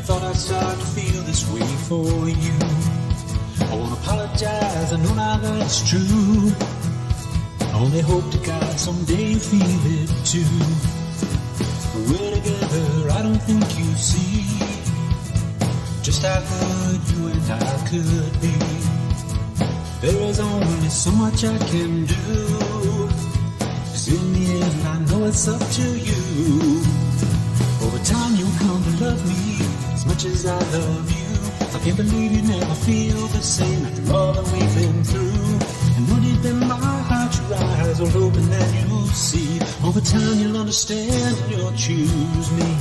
thought I'd start to feel this way for you. I won't apologize, I know now that it's true. I only hope to God someday you feel it too. We're together, I don't think you see just how good you and I could be. There is only so much I can do, 'cause in the end I know it's up to you. Over time you'll come to love me as much as I love you. I can't believe you never feel the same after all that we've been through. And when deep in my heart your eyes will open and you'll see. Over time you'll understand and you'll choose me.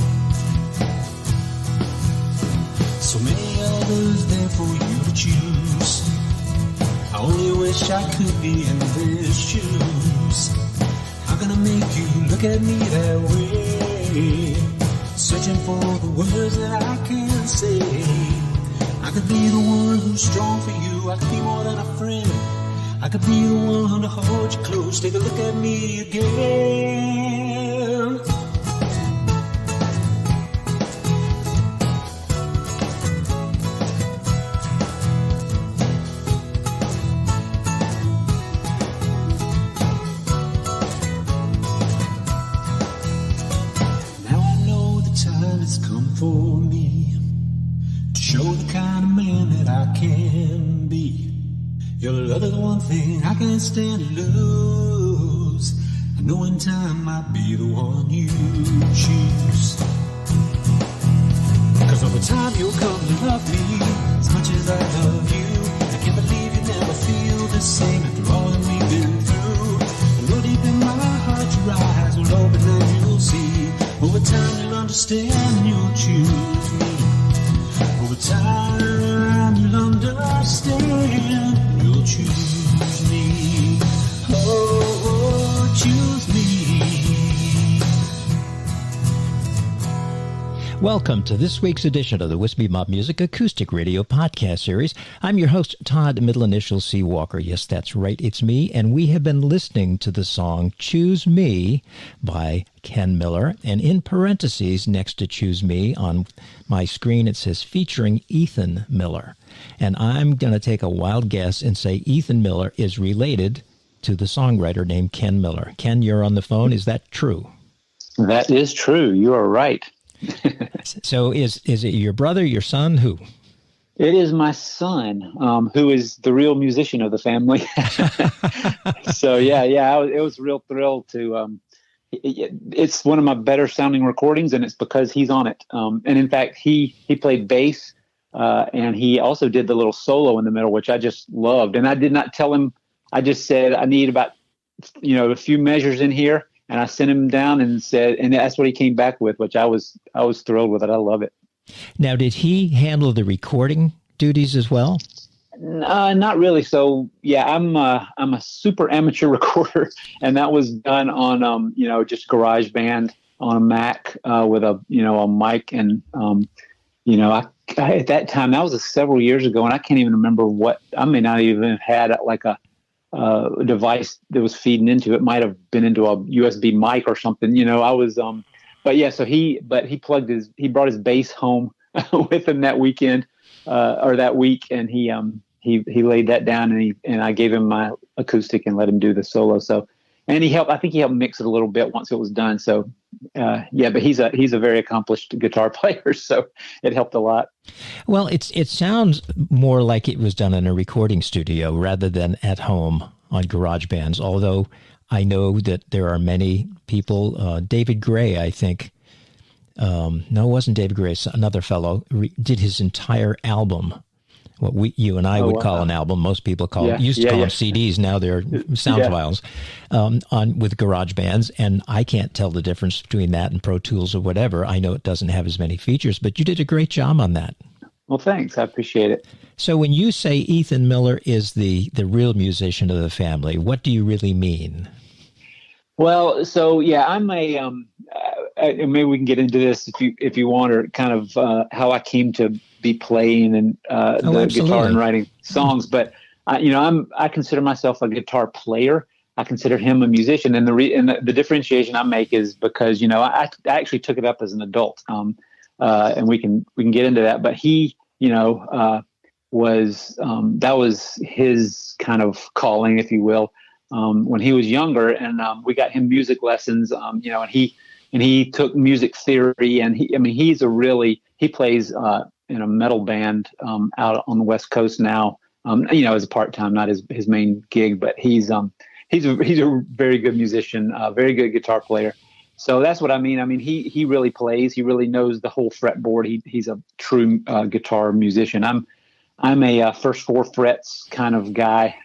So many others there for you to choose. I only wish I could be in their shoes. How can I make you look at me that way? Searching for the words that I can't say. I could be the one who's strong for you. I could be more than a friend. I could be the one to hold you close. Take a look at me again. For me to show the kind of man that I can be. Your love is one thing I can't stand to lose. I know in time might be the one you choose. 'Cause over time you'll come to love me as much as I love you. I can't believe you never feel the same after all that we've been through. And though deep in my heart your eyes will open and you'll see. Over time you'll understand and you'll choose me. Over time you'll understand and you'll choose me. Oh, choose me. Welcome to this week's edition of the Wispy Mob Music Acoustic Radio Podcast Series. I'm your host, Todd, middle initial C. Walker. Yes, that's right, it's me, and we have been listening to the song Choose Me by Ken Miller, and in parentheses next to Choose Me on my screen it says featuring Ethan Miller. And I'm going to take a wild guess and say Ethan Miller is related to the songwriter named Ken Miller. Ken, you're on the phone. Is that true? That is true. You are right. So is it your brother, your son, who? It is my son, who is the real musician of the family. So it was a real thrill to. It's one of my better sounding recordings, and it's because he's on it. And in fact, he played bass, and he also did the little solo in the middle, which I just loved. And I did not tell him. I just said I need about a few measures in here. And I sent him down and said, and that's what he came back with, which I was thrilled with it. I love it. Now, did he handle the recording duties as well? Not really. So yeah, I'm a super amateur recorder, and that was done on just GarageBand on a Mac with a mic, and I at that time, that was several years ago, and I can't even remember what. I may not even have had like a device that was feeding into it. Might have been into a USB mic or something. I was but yeah. So he brought his bass home with him that weekend or that week, and he laid that down, and I gave him my acoustic and let him do the solo. So, and I think he helped mix it a little bit once it was done. So but he's a very accomplished guitar player, so it helped a lot. Well, it sounds more like it was done in a recording studio rather than at home on GarageBands, although I know that there are many people, David Gray, I think, no, it wasn't David Gray, another fellow, did his entire album, what you and I would call an album. Most people used to call them CDs. Now they're sound files with GarageBands, and I can't tell the difference between that and Pro Tools or whatever. I know it doesn't have as many features, but you did a great job on that. Well, thanks. I appreciate it. So when you say Ethan Miller is the real musician of the family, what do you really mean? Well, so yeah, I'm maybe we can get into this if you want, or kind of how I came to be playing and the guitar and writing songs. But I consider myself a guitar player. I consider him a musician, and the differentiation I make is because I actually took it up as an adult. and we can get into that. But he, was that was his kind of calling, if you will, when he was younger, and we got him music lessons, and he took music theory, and he plays in a metal band out on the West Coast now, as a part-time, not his main gig, but he's a very good musician, very good guitar player. So that's what I mean. I mean, he really plays. He really knows the whole fretboard. He's a true guitar musician. I'm a first four frets kind of guy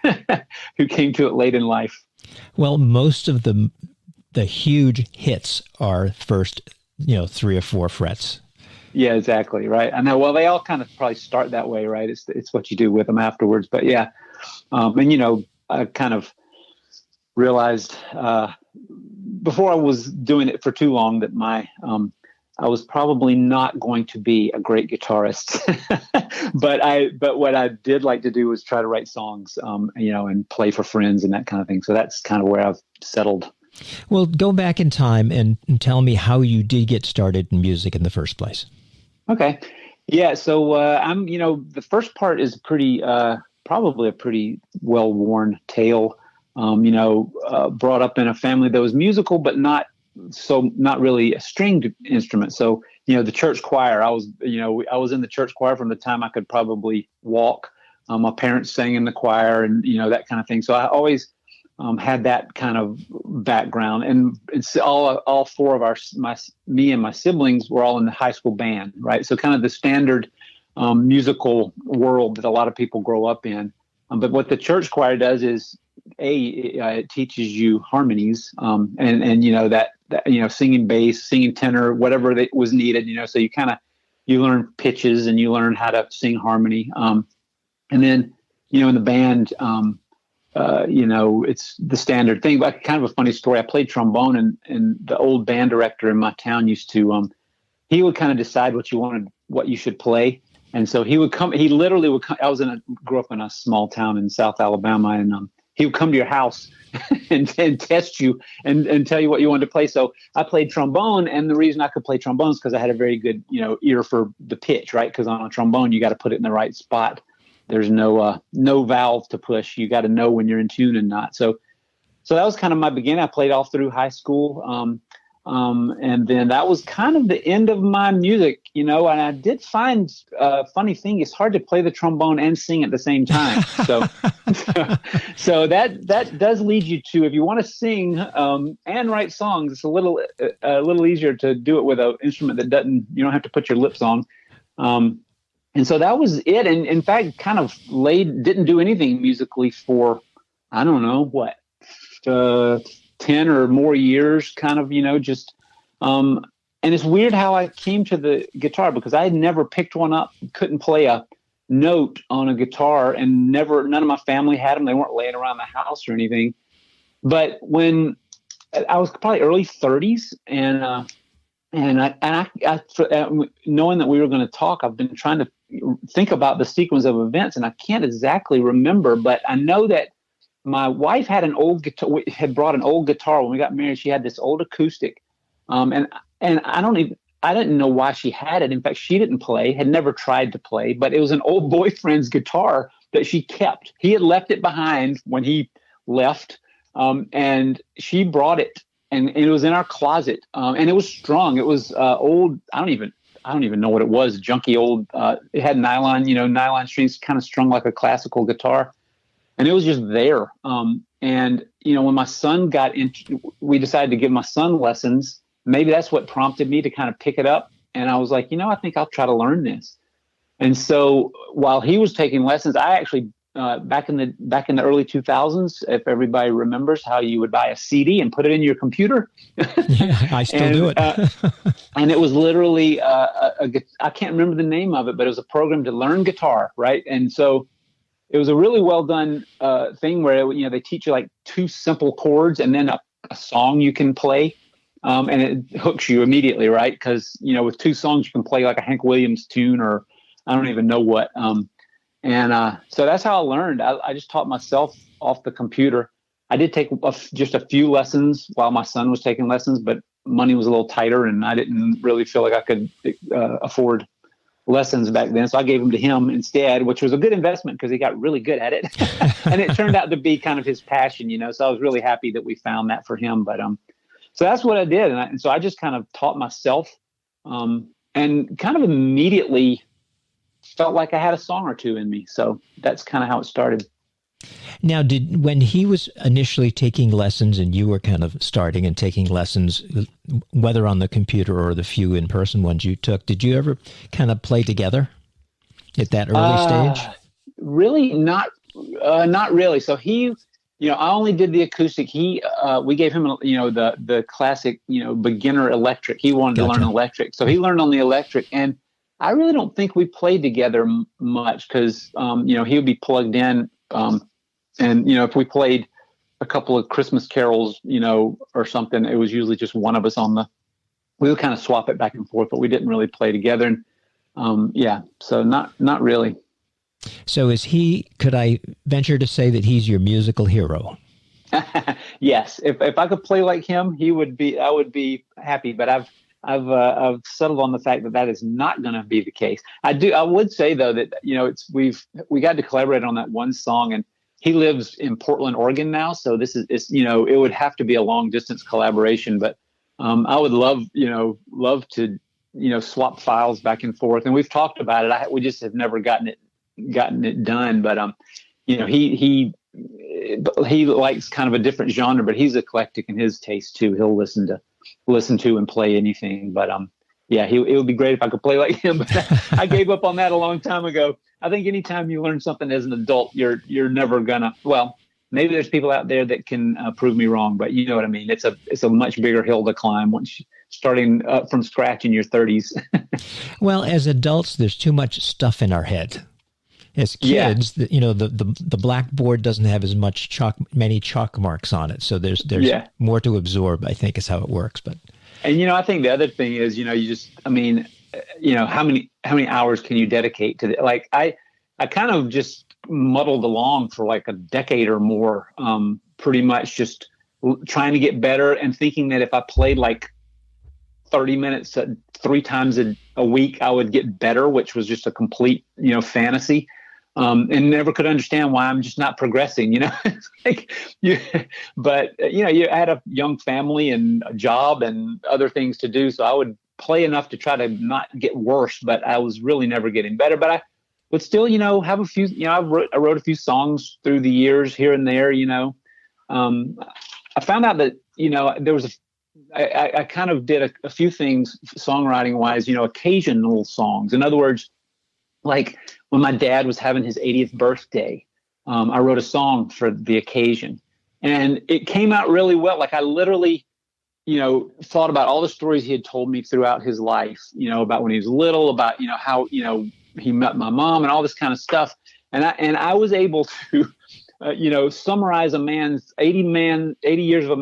who came to it late in life. Well, most of the huge hits are first, 3 or 4 frets. Yeah, exactly. Right. I know. Well, they all kind of probably start that way, right? It's what you do with them afterwards. But yeah. I kind of realized, before I was doing it for too long that I was probably not going to be a great guitarist, but what I did like to do was try to write songs, and play for friends and that kind of thing. So that's kind of where I've settled. Well, go back in time and tell me how you did get started in music in the first place. Okay. Yeah. So the first part is probably a pretty well-worn tale. Brought up in a family that was musical, but not really a stringed instrument. So, the church choir, I was in the church choir from the time I could probably walk. My parents sang in the choir and, that kind of thing. So I always had that kind of background, and it's all four of me and my siblings were all in the high school band, right? So kind of the standard musical world that a lot of people grow up in. But what the church choir does is, it teaches you harmonies, and singing bass, singing tenor, whatever that was needed, so you learn pitches and you learn how to sing harmony. And then, in the band, it's the standard thing. But kind of a funny story. I played trombone, and the old band director in my town used to, he would kind of decide what you should play. And so he literally would come. Grew up in a small town in South Alabama, and he would come to your house and test you and tell you what you wanted to play. So I played trombone, and the reason I could play trombone is because I had a very good, ear for the pitch, right? Because on a trombone, you got to put it in the right spot. There's no valve to push. You got to know when you're in tune and not. So that was kind of my beginning. I played all through high school. And then that was kind of the end of my music, and I did find a funny thing. It's hard to play the trombone and sing at the same time. So that does lead you to, if you want to sing and write songs, it's a little easier to do it with an instrument that you don't have to put your lips on. And so that was it. And in fact, kind of didn't do anything musically for, I don't know what, 10 or more years, kind of, just, and it's weird how I came to the guitar, because I had never picked one up, couldn't play a note on a guitar, and none of my family had them. They weren't laying around the house or anything. But when I was probably early 30s, and I knowing that we were going to talk, I've been trying to think about the sequence of events, and I can't exactly remember, but I know that my wife had brought an old guitar when we got married. She had this old acoustic, and I didn't know why she had it. In fact, she didn't play, had never tried to play, but it was an old boyfriend's guitar that she kept. He had left it behind when he left, and she brought it, and it was in our closet, and it was strung. It was old. I don't even know what it was. Junky old. It had nylon strings, kind of strung like a classical guitar. And it was just there. And, when my son we decided to give my son lessons. Maybe that's what prompted me to kind of pick it up. And I was like, I think I'll try to learn this. And so while he was taking lessons, I actually, back in the early 2000s, if everybody remembers how you would buy a CD and put it in your computer. Yeah, I still do it. And it was literally, I can't remember the name of it, but it was a program to learn guitar. Right. And so it was a really well done thing where, they teach you like 2 simple chords and then a song you can play. And it hooks you immediately, right? Because, with 2 songs, you can play like a Hank Williams tune or I don't even know what. So that's how I learned. I just taught myself off the computer. I did take just a few lessons while my son was taking lessons, but money was a little tighter, and I didn't really feel like I could afford lessons back then. So I gave them to him instead, which was a good investment because he got really good at it. And it turned out to be kind of his passion, so I was really happy that we found that for him. But so that's what I did. And so I just kind of taught myself and kind of immediately felt like I had a song or two in me. So that's kind of how it started. Now, when he was initially taking lessons and you were kind of starting and taking lessons, whether on the computer or the few in-person ones you took, did you ever kind of play together at that early stage? Really not really. So he, I only did the acoustic. We gave him, the classic, beginner electric. He wanted to learn electric. So he learned on the electric, and I really don't think we played together much because, he would be plugged in. And, if we played a couple of Christmas carols, or something, it was usually just one of us we would kind of swap it back and forth, but we didn't really play together. And, so not really. So could I venture to say that he's your musical hero? Yes. If I could play like him, I would be happy, but I've settled on the fact that is not going to be the case. I would say though that, we got to collaborate on that one song, and he lives in Portland, Oregon now. So it would have to be a long distance collaboration, but I would love to, swap files back and forth. And we've talked about it. We just have never gotten it done. But, he likes kind of a different genre, but he's eclectic in his taste too. He'll listen to and play anything. But, it would be great if I could play like him, but I gave up on that a long time ago. I think anytime you learn something as an adult, you're never gonna, maybe there's people out there that can prove me wrong, but you know what I mean? It's a much bigger hill to climb once starting up from scratch in your 30s. Well, as adults, there's too much stuff in our head. As kids, the blackboard doesn't have as many chalk marks on it. So there's more to absorb, I think, is how it works. But and I think the other thing is, how many hours can you dedicate to like I kind of just muddled along for like a decade or more, pretty much just trying to get better and thinking that if I played like 30 minutes 3 times a week, I would get better, which was just a complete, fantasy. And never could understand why I'm just not progressing, but I had a young family and a job and other things to do. So I would play enough to try to not get worse, but I was really never getting better. But I would still, have a few, I wrote a few songs through the years here and there, I found out that, there was I kind of did a few things songwriting wise, occasional songs. In other words, like when my dad was having his 80th birthday, I wrote a song for the occasion, and it came out really well. Like I literally, thought about all the stories he had told me throughout his life, about when he was little, about, how, he met my mom and all this kind of stuff. And I was able to, summarize a man's 80 years of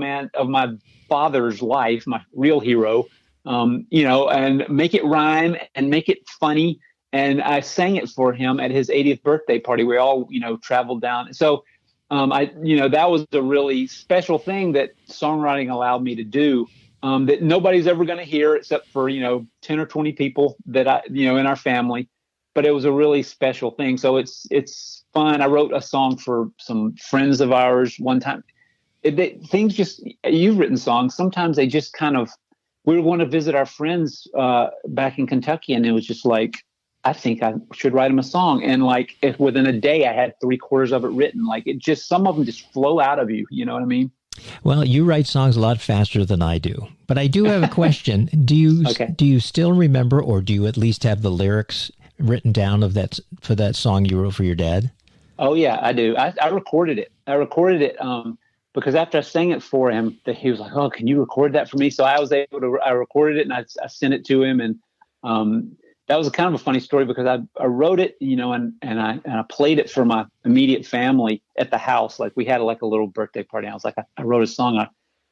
my father's life, my real hero, and make it rhyme and make it funny. And I sang it for him at his 80th birthday party. We all, traveled down. So, that was a really special thing that songwriting allowed me to do, that nobody's ever going to hear except for, 10 or 20 people that in our family. But it was a really special thing. So it's fun. I wrote a song for some friends of ours one time. You've written songs. Sometimes they just kind of, we were going to visit our friends back in Kentucky, and it was just like, I think I should write them a song. And like within a day, I had 3/4 of it written. Like some of them just flow out of you. You know what I mean? Well, you write songs a lot faster than I do. But I do have a question. Do you still remember, or do you at least have the lyrics written down for that song you wrote for your dad? Oh yeah, I do. I recorded it. Because after I sang it for him, he was like, "Oh, can you record that for me?" So I was able to. I recorded it and I sent it to him, and that was kind of a funny story because I wrote it, and I played it for my immediate family at the house. Like we had like a little birthday party. I was like, I wrote a song.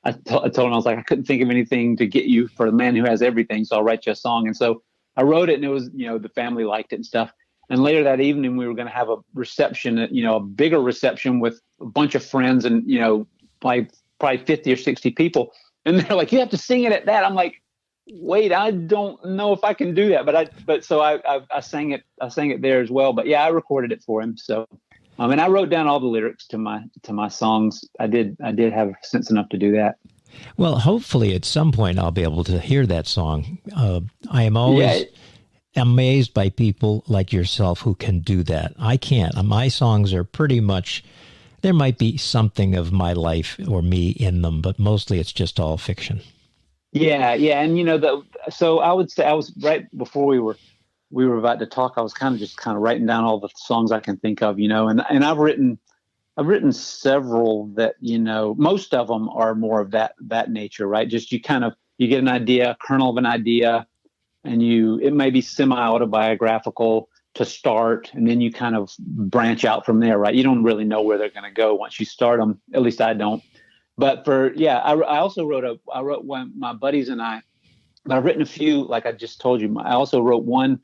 I told him, I was like, I couldn't think of anything to get you for the man who has everything, so I'll write you a song. And so I wrote it, and it was, the family liked it and stuff. And later that evening, we were going to have a reception, a bigger reception with a bunch of friends and, like probably 50 or 60 people. And they're like, you have to sing it at that. I'm like, wait, I don't know if I can do that. But so I sang it there as well. But yeah, I recorded it for him. So, and I wrote down all the lyrics to my songs. I did have sense enough to do that. Well, hopefully at some point I'll be able to hear that song. I am always amazed by people like yourself who can do that. I can't. My songs are pretty much, there might be something of my life or me in them, but mostly it's just all fiction. Yeah. And so I would say I was right before we were about to talk. I was kind of writing down all the songs I can think of, and I've written several that, most of them are more of that nature, right? Just you get an idea, a kernel of an idea, and it may be semi-autobiographical to start, and then you kind of branch out from there, right? You don't really know where they're going to go once you start them. At least I don't. But I also wrote one, my buddies and I, but I've written a few, like I just told you. I also wrote one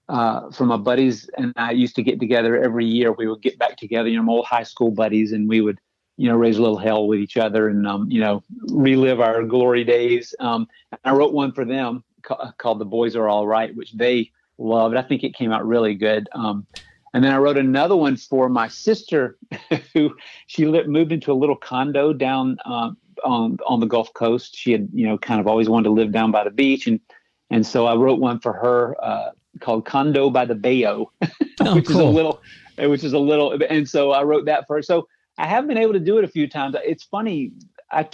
for my buddies and I used to get together every year. We would get back together, my old high school buddies, and we would, raise a little hell with each other and, relive our glory days. I wrote one for them called The Boys Are All Right, which they loved. I think it came out really good. And then I wrote another one for my sister, who she moved into a little condo down on the Gulf Coast. She had, kind of always wanted to live down by the beach, and so I wrote one for her called Condo by the Bayo, which is a little. And so I wrote that for her. So I have been able to do it a few times. It's funny. I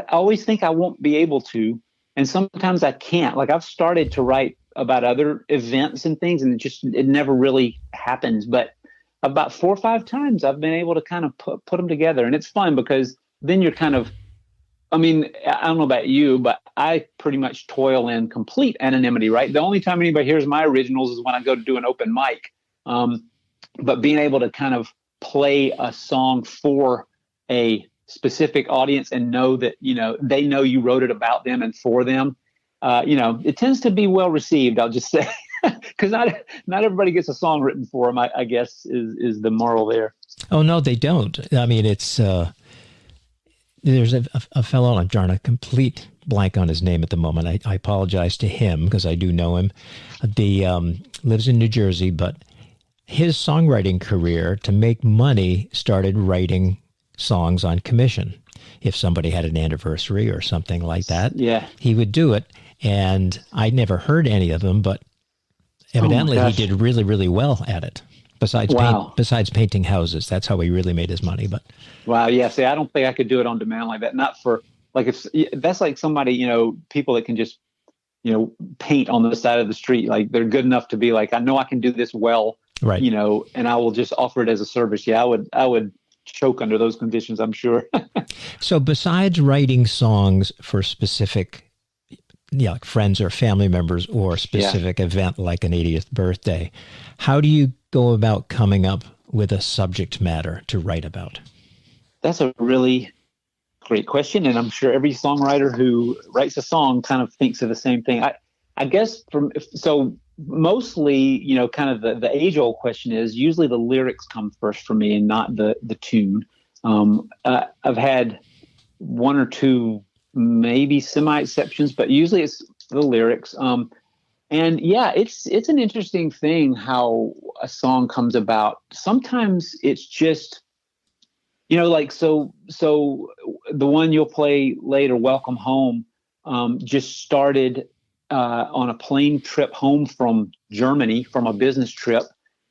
always think I won't be able to, and sometimes I can't. Like I've started to write about other events and things, and it never really happens. But about 4 or 5 times I've been able to kind of put them together, and it's fun because then you're kind of, I don't know about you, but I pretty much toil in complete anonymity, right? The only time anybody hears my originals is when I go to do an open mic. But being able to kind of play a song for a specific audience and know that, they know you wrote it about them and for them, it tends to be well received, I'll just say, because not everybody gets a song written for them, I guess is the moral there. Oh, no, they don't. It's, there's a fellow, I'm drawing a complete blank on his name at the moment. I apologize to him because I do know him. Lives in New Jersey, but his songwriting career to make money started writing songs on commission. If somebody had an anniversary or something like that, he would do it. And I never heard any of them, but evidently he did really, really well at it. Besides painting houses, that's how he really made his money. But wow, yeah. See, I don't think I could do it on demand like that. Not for if that's like somebody, people that can just, paint on the side of the street. Like they're good enough to be like, I know I can do this well, right? And I will just offer it as a service. Yeah, I would choke under those conditions, I'm sure. So besides writing songs for specific, like friends or family members or a specific event like an 80th birthday, how do you go about coming up with a subject matter to write about? That's a really great question. And I'm sure every songwriter who writes a song kind of thinks of the same thing. I guess mostly, kind of the age old question is usually the lyrics come first for me and not the tune. I've had 1 or 2 maybe semi exceptions, but usually it's the lyrics. And yeah, it's an interesting thing how a song comes about. Sometimes it's just, so the one you'll play later, Welcome Home, just started on a plane trip home from Germany from a business trip.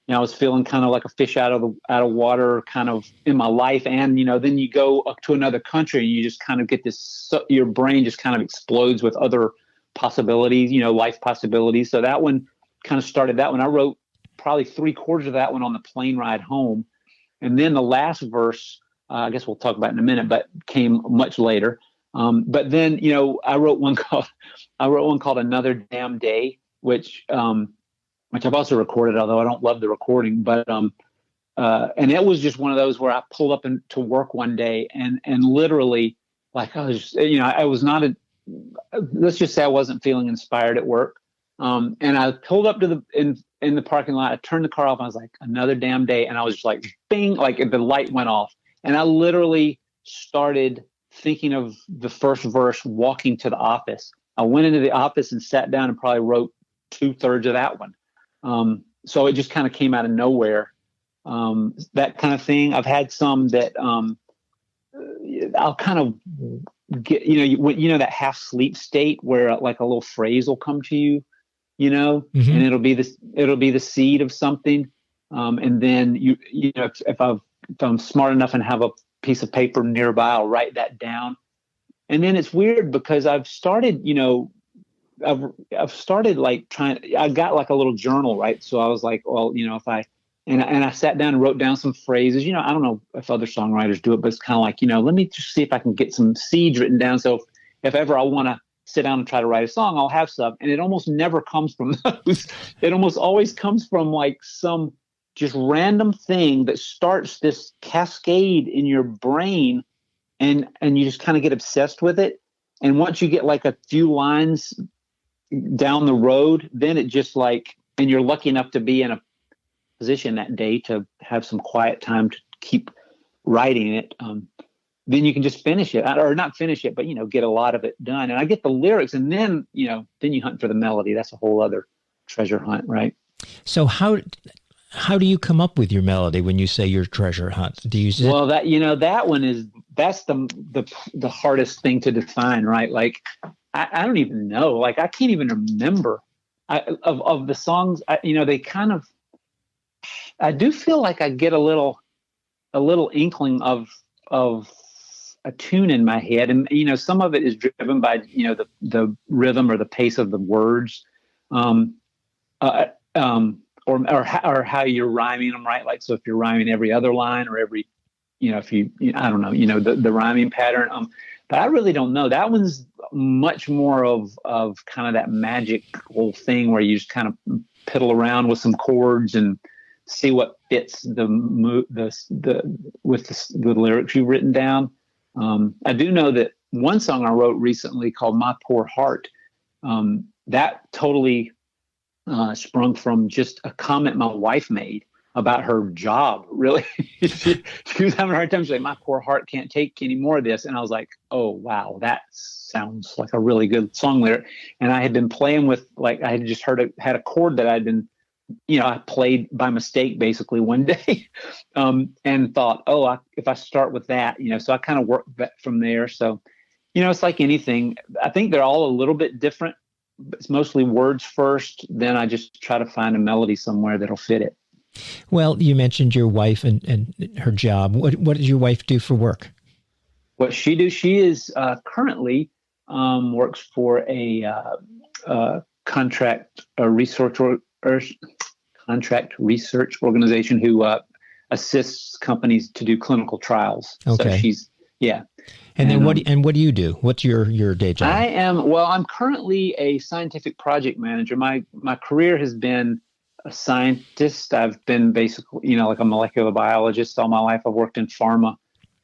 I was feeling kind of like a fish out of water kind of in my life. And, then you go up to another country and you just kind of get this, your brain just kind of explodes with other possibilities, life possibilities. So that one kind of started that one. I wrote probably 3/4 of that one on the plane ride home. And then the last verse, I guess we'll talk about in a minute, but came much later. But then, I wrote one called Another Damn Day, which I've also recorded, although I don't love the recording, but, and it was just one of those where I pulled up to work one day and literally like, I was just, I was not let's just say I wasn't feeling inspired at work. And I pulled up to in the parking lot, I turned the car off and I was like, Another Damn Day. And I was just like, bing, like the light went off and I literally started thinking of the first verse, walking to the office. I went into the office and sat down and probably wrote 2/3 of that one. So it just kind of came out of nowhere. That kind of thing. I've had some that I'll kind of get, that half sleep state where like a little phrase will come to you, Mm-hmm. and it'll be the seed of something. And then if I'm smart enough and have a piece of paper nearby, I'll write that down. And then it's weird because I've started, I've started like I got like a little journal, right? So I was like, well, if I sat down and wrote down some phrases, I don't know if other songwriters do it, but it's kind of like, let me just see if I can get some seeds written down. So if ever I want to sit down and try to write a song, I'll have some. And it almost never comes from those. It almost always comes from like some just random thing that starts this cascade in your brain, and you just kind of get obsessed with it. And once you get like a few lines down the road, then it just like, and you're lucky enough to be in a position that day to have some quiet time to keep writing it. Then you can just finish it, or not finish it, but get a lot of it done. And I get the lyrics, and then you hunt for the melody. That's a whole other treasure hunt, right? So how do you come up with your melody when you say your treasure hunt? Do you? Well, that one that's the hardest thing to define, right? Like I don't even know. Like I can't even remember of the songs. They kind of. I do feel like I get a little inkling of a tune in my head, and some of it is driven by the rhythm or the pace of the words, or how you're rhyming them, right? Like so, if you're rhyming every other line or every, if you I don't know, the rhyming pattern. But I really don't know. That one's much more of kind of that magical thing where you just kind of piddle around with some chords and see what fits the lyrics you've written down. I do know that one song I wrote recently called "My Poor Heart," that totally sprung from just a comment my wife made about her job. Really, she was having a hard time saying, "My poor heart can't take any more of this," and I was like, "Oh wow, that sounds like a really good song lyric." And I had been playing with, like, I had just had a chord that I'd been. I played by mistake basically one day, and thought, if I start with that, so I kind of worked back from there. So, it's like anything. I think they're all a little bit different. But it's mostly words first. Then I just try to find a melody somewhere that'll fit it. Well, you mentioned your wife and her job. What does your wife do for work? What she do? She is currently works for a contract research organization who assists companies to do clinical trials. Okay. So she's And then what do you do? What's your day job? I'm currently a scientific project manager. My career has been a scientist. I've been basically, like a molecular biologist all my life. I've worked in pharma,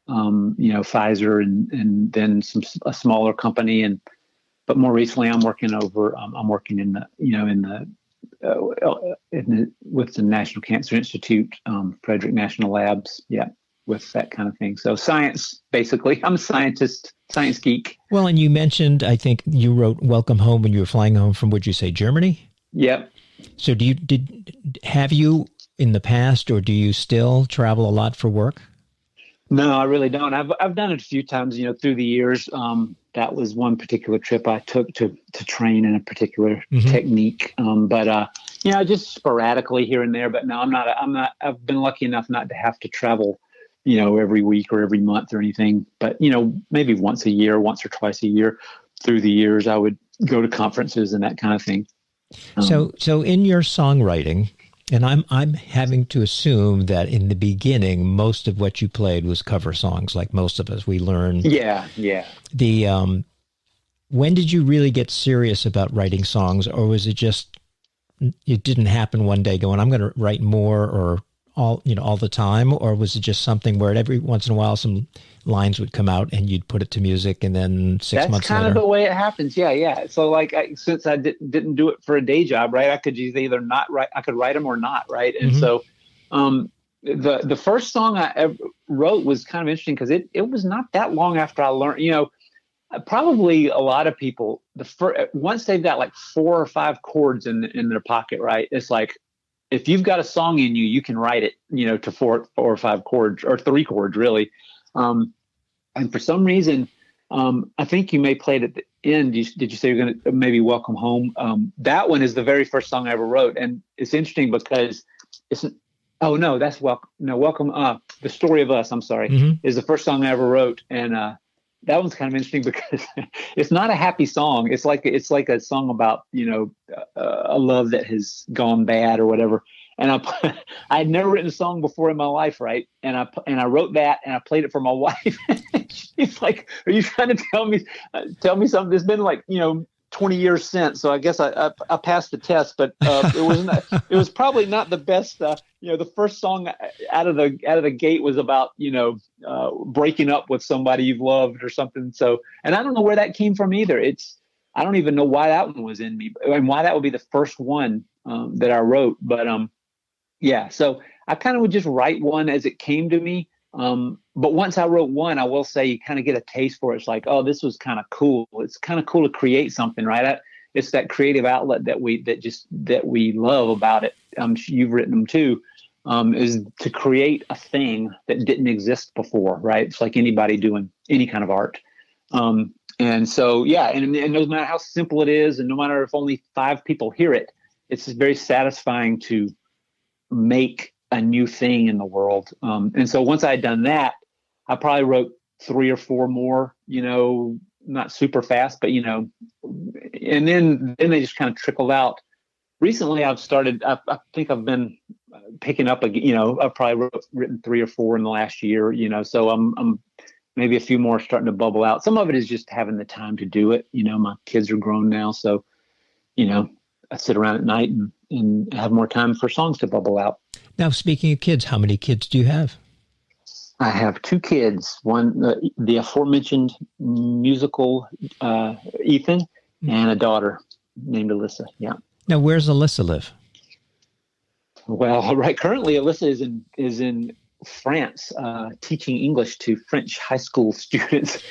Pfizer and then a smaller company, but more recently I'm working in with the National Cancer Institute, Frederick National Labs. Yeah. With that kind of thing. So science, basically. I'm a scientist, science geek. Well, and you mentioned, I think you wrote "Welcome Home" when you were flying home from, would you say, Germany? Yep. So have you in the past, or do you still travel a lot for work? No, I really don't. I've done it a few times, through the years. That was one particular trip I took to train in a particular technique. But just sporadically here and there. But no, I'm not. I've been lucky enough not to have to travel, every week or every month or anything. But maybe once or twice a year through the years, I would go to conferences and that kind of thing. So in your songwriting, and I'm having to assume that in the beginning, most of what you played was cover songs, like most of us. We learned. Yeah. When did you really get serious about writing songs, or was it just it didn't happen one day? Going, I'm going to write more, or all the time, or was it just something where every once in a while some lines would come out and you'd put it to music, and then 6 months later? That's kind of the way it happens. Yeah. So like, since I didn't do it for a day job, right? I could either not write, I could write them or not, right? And so, the first song I ever wrote was kind of interesting because it was not that long after I learned, probably a lot of people, once they've got like 4 or 5 chords in their pocket, right? It's like, if you've got a song in you, you can write it, to 4 or 5 chords, or 3 chords really. And for some reason, I think you may play it at the end. Did you say you're going to maybe Welcome Home? That one is the very first song I ever wrote. And it's interesting because oh no, that's Welcome. The Story of Us, I'm sorry, is the first song I ever wrote. And, that one's kind of interesting because it's not a happy song. It's like a song about, a love that has gone bad or whatever. And I had never written a song before in my life, right? And I wrote that and I played it for my wife. She's like, "Are you trying to tell me something?" It's been like 20 years since, so I guess I passed the test. But it was probably not the best. The first song out of the gate was about breaking up with somebody you've loved or something. So, and I don't know where that came from either. I don't even know why that one was in me and why that would be the first one that I wrote. But yeah, so I kind of would just write one as it came to me. But once I wrote one, I will say you kind of get a taste for it. It's like, oh, this was kind of cool. It's kind of cool to create something, right? It's that creative outlet that we love about it. You've written them too, is to create a thing that didn't exist before, right? It's like anybody doing any kind of art. And so, yeah, and no matter how simple it is, and no matter if only 5 people hear it, it's very satisfying to make a new thing in the world. And so once I had done that, I probably wrote 3 or 4 more, not super fast, but, and then they just kind of trickled out. Recently I've started, I think I've been picking up again, I've probably written 3 or 4 in the last year, so I'm maybe a few more starting to bubble out. Some of it is just having the time to do it. My kids are grown now. So, I sit around at night and have more time for songs to bubble out. Now, speaking of kids, how many kids do you have? I have 2 kids. One, the aforementioned musical Ethan, and a daughter named Alyssa. Yeah. Now, where's Alyssa live? Well, right. Currently, Alyssa is in France, teaching English to French high school students.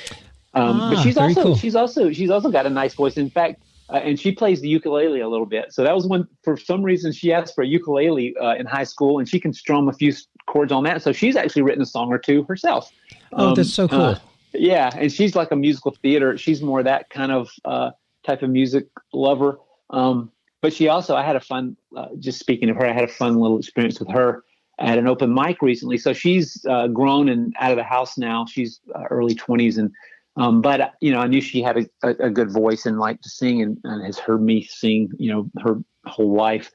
But she's also got a nice voice. In fact, and she plays the ukulele a little bit. So that was when, for some reason, she asked for a ukulele in high school, and she can strum a few chords on that. So she's actually written a song or 2 herself. Oh, that's so cool. Yeah, and she's like a musical theater. She's more that kind of type of music lover. But she also, I had a fun, just speaking of her, I had a fun little experience with her at an open mic recently. So she's grown and out of the house now. She's early 20s, and but I knew she had a good voice and liked to sing, and has heard me sing, her whole life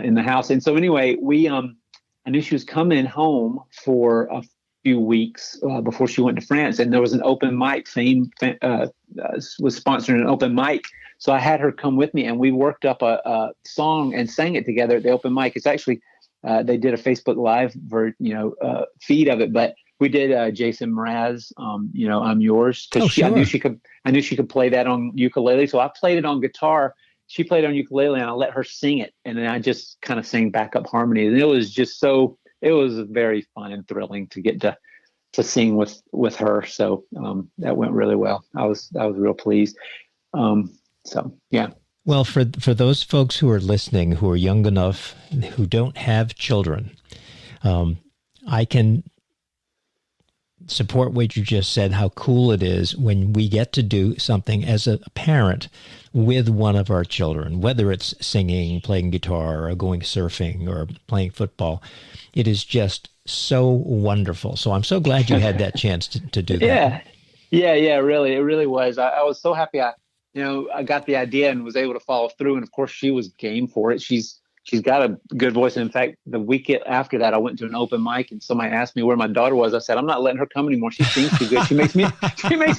in the house. And so anyway, I knew she was coming home for a few weeks before she went to France, and there was an open mic. Fame was sponsoring an open mic, so I had her come with me, and we worked up a song and sang it together at the open mic. It's actually they did a Facebook Live feed of it, but we did Jason Mraz, I'm Yours, because I knew she could play that on ukulele. So I played it on guitar. She played on ukulele, and I let her sing it, and then I just kind of sang backup harmonies. And it was just it was very fun and thrilling to get to sing with her. So that went really well. I was real pleased. So yeah. Well, for those folks who are listening, who are young enough, who don't have children, I can support what you just said, how cool it is when we get to do something as a parent with one of our children, whether it's singing, playing guitar, or going surfing, or playing football. It is just so wonderful. So I'm so glad you had that chance to do that. Yeah, really. It really was. I was so happy I got the idea and was able to follow through. And of course, she was game for it. She's got a good voice. And in fact, the week after that, I went to an open mic, and somebody asked me where my daughter was. I said, I'm not letting her come anymore. She sings too good. She makes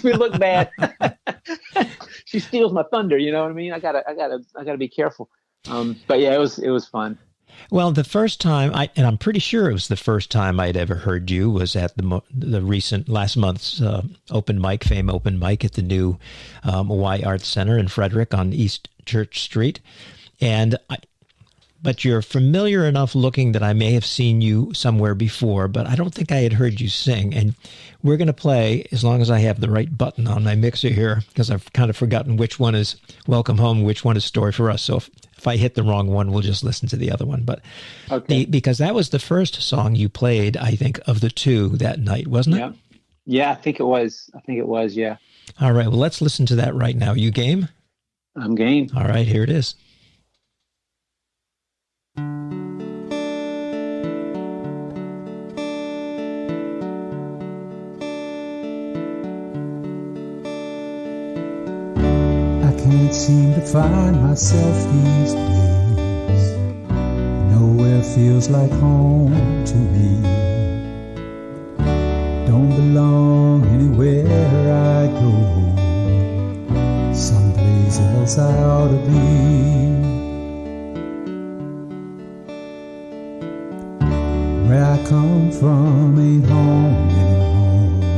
me look bad. She steals my thunder. You know what I mean? I gotta be careful. But yeah, it was fun. Well, the first time, and I'm pretty sure it was the first time I'd ever heard you, was at the recent last month's open mic, Fame open mic at the new Y Arts Center in Frederick on East Church Street. And but you're familiar enough looking that I may have seen you somewhere before, but I don't think I had heard you sing. And we're going to play, as long as I have the right button on my mixer here, because I've kind of forgotten which one is Welcome Home, which one is Story for Us. So if I hit the wrong one, we'll just listen to the other one. But because that was the first song you played, I think, of the two that night, wasn't it? Yeah, I think it was. Yeah. All right. Well, let's listen to that right now. You game? I'm game. All right. Here it is. Can't seem to find myself these days. Nowhere feels like home to me. Don't belong anywhere I go. Someplace else I ought to be. Where I come from ain't home anymore.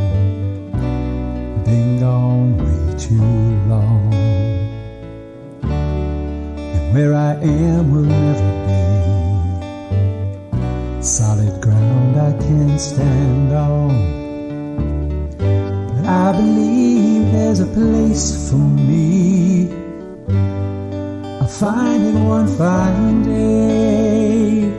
Been gone way too long. Where I am will never be solid ground I can stand on. But I believe there's a place for me. I'll find it one fine day.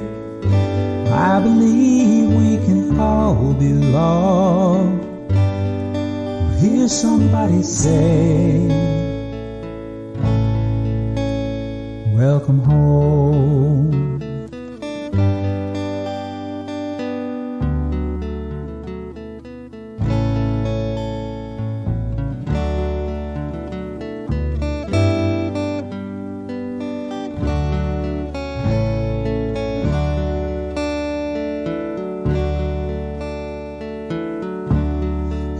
I believe we can all belong. I'll hear somebody say, welcome home.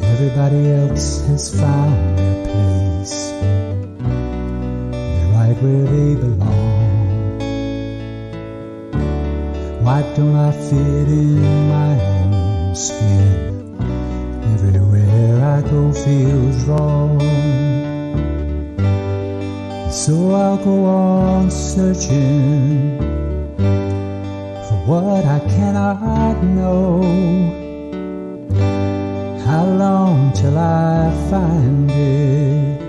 Everybody else has found their place. They're right where they belong. Why don't I fit in my own skin? Everywhere I go feels wrong. So I'll go on searching for what I cannot know. How long till I find it?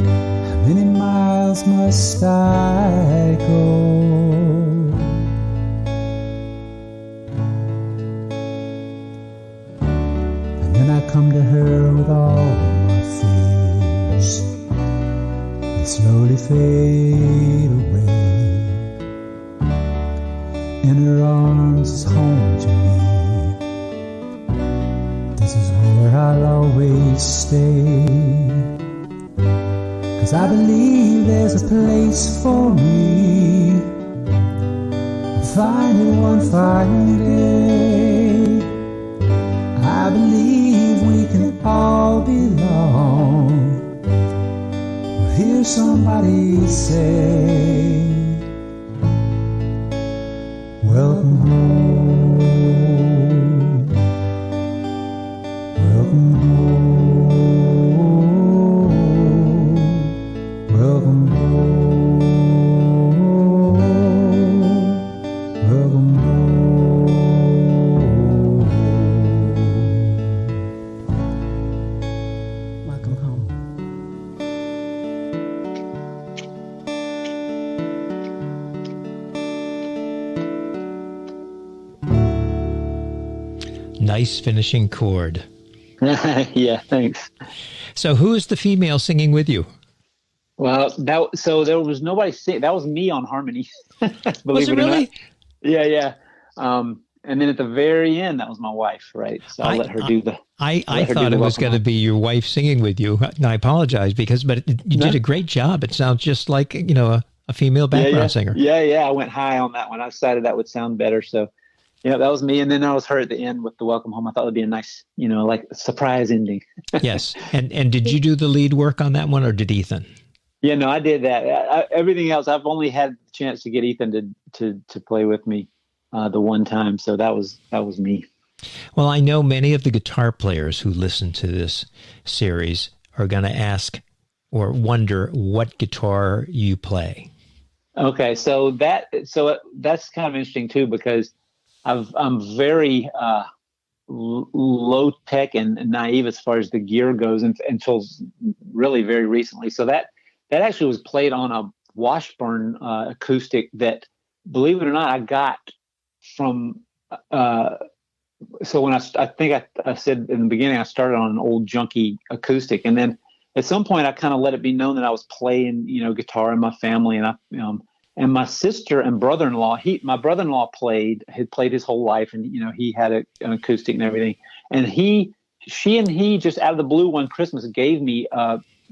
How many miles must I go? And then I come to her with all my fears. They slowly fade away. In her arms is home to me. This is where I'll always stay. 'Cause I believe there's a place for me. I'll find it one fine day. I believe we can all belong. We'll hear somebody say, welcome home. Welcome home. Welcome home. Welcome home. Welcome home. Nice finishing chord. Yeah, thanks. So who is the female singing with you? Well, so there was nobody singing. That was me on harmony. Believe Was it really? Not. Yeah. And then at the very end, that was my wife, right? So I let her do the. I thought it was going to be your wife singing with you. And I apologize but you did a great job. It sounds just like a female background singer. Yeah. I went high on that one. I decided that would sound better. So. Yeah, that was me. And then I was her at the end with the welcome home. I thought it would be a nice, like surprise ending. Yes. And did you do the lead work on that one or did Ethan? Yeah, no, I did that. Everything else, I've only had the chance to get Ethan to play with me the one time. So that was me. Well, I know many of the guitar players who listen to this series are going to ask or wonder what guitar you play. Okay, that's kind of interesting too because I'm very low tech and naive as far as the gear goes until really very recently. So that actually was played on a Washburn acoustic that, believe it or not, I got from. So when I think I said in the beginning, I started on an old junky acoustic, and then at some point I kind of let it be known that I was playing, guitar in my family, and my sister and brother-in-law, my brother-in-law had played his whole life, and he had an acoustic and everything, and she and he just out of the blue one Christmas gave me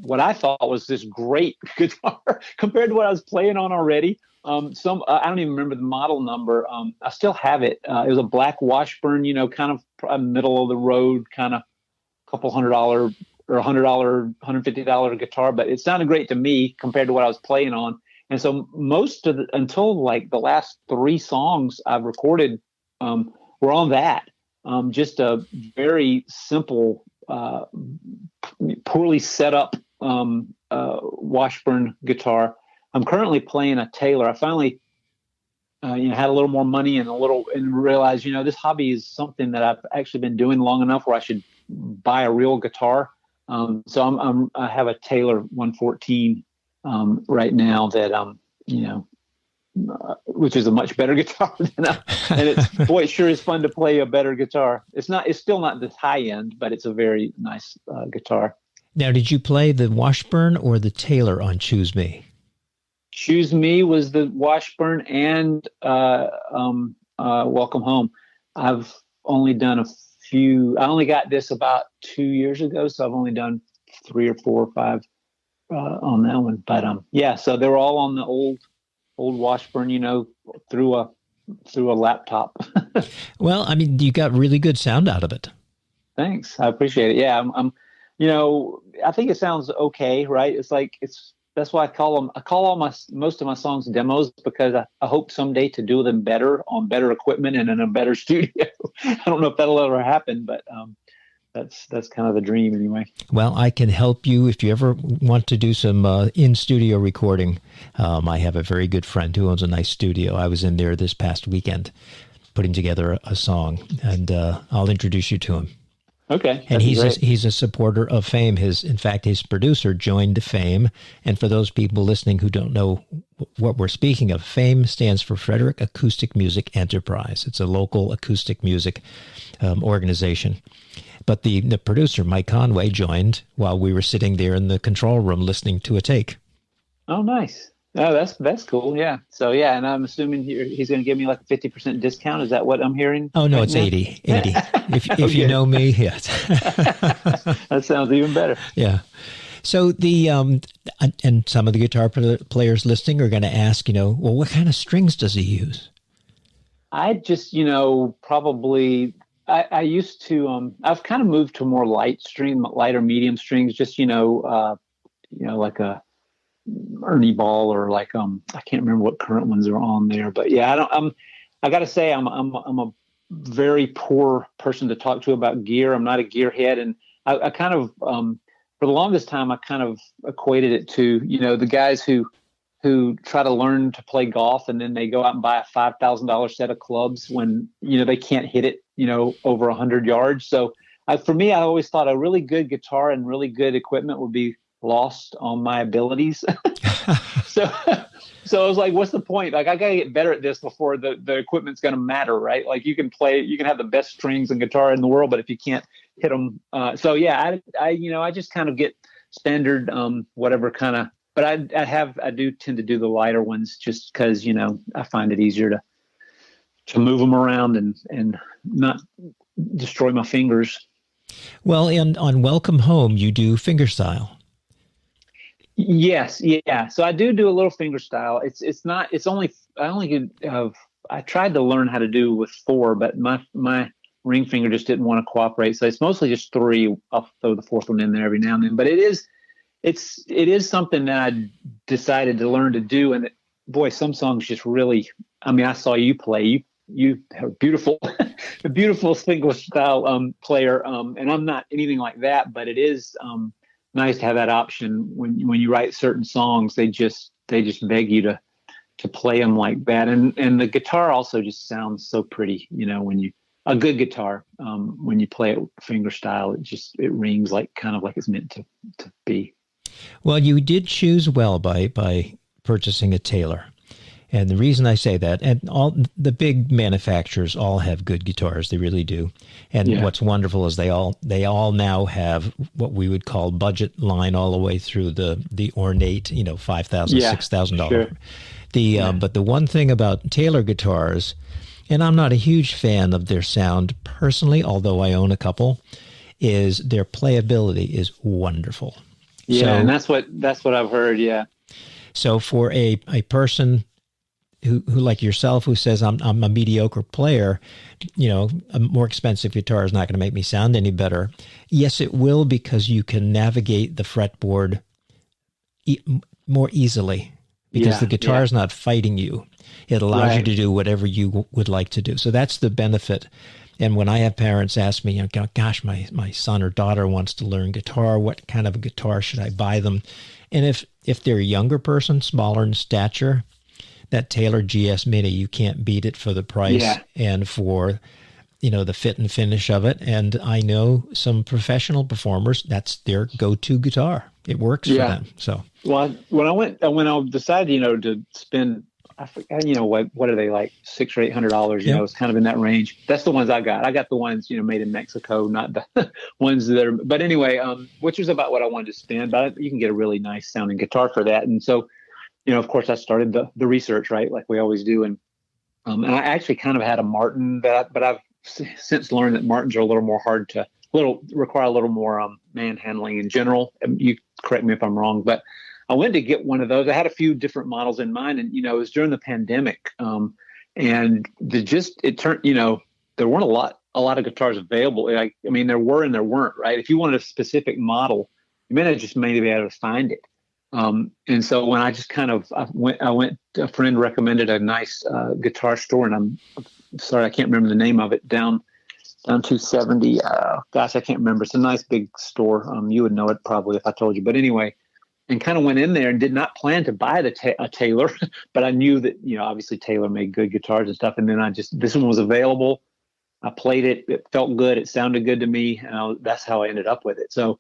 what I thought was this great guitar compared to what I was playing on already. I don't even remember the model number. I still have it. It was a black Washburn, kind of a middle of the road, kind of couple $100 or $100, $150 guitar, but it sounded great to me compared to what I was playing on. And so until like the last 3 songs I've recorded, were on that. Just a very simple, poorly set up, Washburn guitar. I'm currently playing a Taylor. I finally, had a little more money and realized, this hobby is something that I've actually been doing long enough where I should buy a real guitar. So I have a Taylor 114 right now that which is a much better guitar and it sure is fun to play a better guitar. It's still not the high end, but it's a very nice guitar. Now, did you play the Washburn or the Taylor on Choose Me? Choose Me was the Washburn and Welcome Home. I've only done a few. I only got this about 2 years ago, so I've only done 3 or 4 or 5 on that one. But so they were all on the old Washburn, through a laptop. Well, I mean, you got really good sound out of it. Thanks, I appreciate it. Yeah, I'm I think it sounds okay, right? That's why I call most of my songs demos, because I hope someday to do them better on better equipment and in a better studio. I don't know if that'll ever happen, but that's kind of the dream anyway. Well, I can help you if you ever want to do some in-studio recording. I have a very good friend who owns a nice studio. I was in there this past weekend putting together a song, and I'll introduce you to him. Okay. And he's a supporter of Fame. In fact, his producer joined Fame. And for those people listening who don't know what we're speaking of, Fame stands for Frederick Acoustic Music Enterprise. It's a local acoustic music organization. But the producer, Mike Conway, joined while we were sitting there in the control room listening to a take. Oh, nice. Oh, that's cool. Yeah. So, yeah, and I'm assuming he's going to give me like a 50% discount. Is that what I'm hearing? Oh, no, right, it's now? 80. If you know me, yes. That sounds even better. Yeah. So and some of the guitar players listening are going to ask, well, what kind of strings does he use? I just, probably, I used to, I've kind of moved to more lighter medium strings, just, like a Ernie Ball or like, I can't remember what current ones are on there, but yeah, I got to say, I'm a very poor person to talk to about gear. I'm not a gearhead. And I kind of, for the longest time, I kind of equated it to, the guys who try to learn to play golf and then they go out and buy a $5,000 set of clubs when, they can't hit it, over 100 yards. So for me, I always thought a really good guitar and really good equipment would be lost on my abilities. So I was like, what's the point? Like, I got to get better at this before the equipment's going to matter, right? Like you can have the best strings and guitar in the world, but if you can't hit them. So yeah, I just kind of get standard, whatever kind of, but I do tend to do the lighter ones just because, I find it easier to move them around and not destroy my fingers. Well, and on Welcome Home, you do fingerstyle. Yes. Yeah. So I do a little finger style. I tried to learn how to do with 4, but my ring finger just didn't want to cooperate. So it's mostly just 3. I'll throw the 4th one in there every now and then, but it is something that I decided to learn to do. And boy, some songs just really, I saw you play, you have a beautiful single style, player. And I'm not anything like that, but it is, nice to have that option when you write certain songs. They just beg you to play them like that. And the guitar also just sounds so pretty, when a good guitar, when you play it finger style, it rings like kind of like it's meant to be. Well, you did choose well by purchasing a Taylor. And the reason I say that, and all the big manufacturers all have good guitars, they really do. And what's wonderful is they all now have what we would call budget line all the way through the ornate, $5,000, $6,000. Sure. But the one thing about Taylor guitars, and I'm not a huge fan of their sound personally, although I own a couple, is their playability is wonderful. Yeah, so, and that's what I've heard. Yeah. So for a person who like yourself, who says I'm a mediocre player, a more expensive guitar is not going to make me sound any better. Yes, it will, because you can navigate the fretboard more easily, because the guitar is not fighting you. It allows you to do whatever you would like to do. So that's the benefit. And when I have parents ask me, gosh, my son or daughter wants to learn guitar, what kind of a guitar should I buy them? And if they're a younger person, smaller in stature, that Taylor GS Mini, you can't beat it for the price and for, the fit and finish of it. And I know some professional performers, that's their go-to guitar. It works for them. So, well, when I decided, to spend, I forget, what are they, like $600 or $800? It's kind of in that range. That's the ones I got. I got the ones, made in Mexico, not the ones that are. But anyway, which was about what I wanted to spend. But you can get a really nice sounding guitar for that. And so, of course, I started the research, right, like we always do, and I actually kind of had a Martin, but I've since learned that Martins are a little more require a little more manhandling in general. You correct me if I'm wrong, but I went to get one of those. I had a few different models in mind, and it was during the pandemic, and it turned, there weren't a lot of guitars available. There were and there weren't, right? If you wanted a specific model, you may not just maybe be able to find it. And so when I just I went, a friend recommended a nice guitar store, and I'm sorry, I can't remember the name of it, down 270. Gosh, I can't remember. It's a nice big store. You would know it probably if I told you, but anyway, and kind of went in there and did not plan to buy a Taylor, but I knew that, obviously Taylor made good guitars and stuff. And then this one was available. I played it. It felt good. It sounded good to me. And that's how I ended up with it. So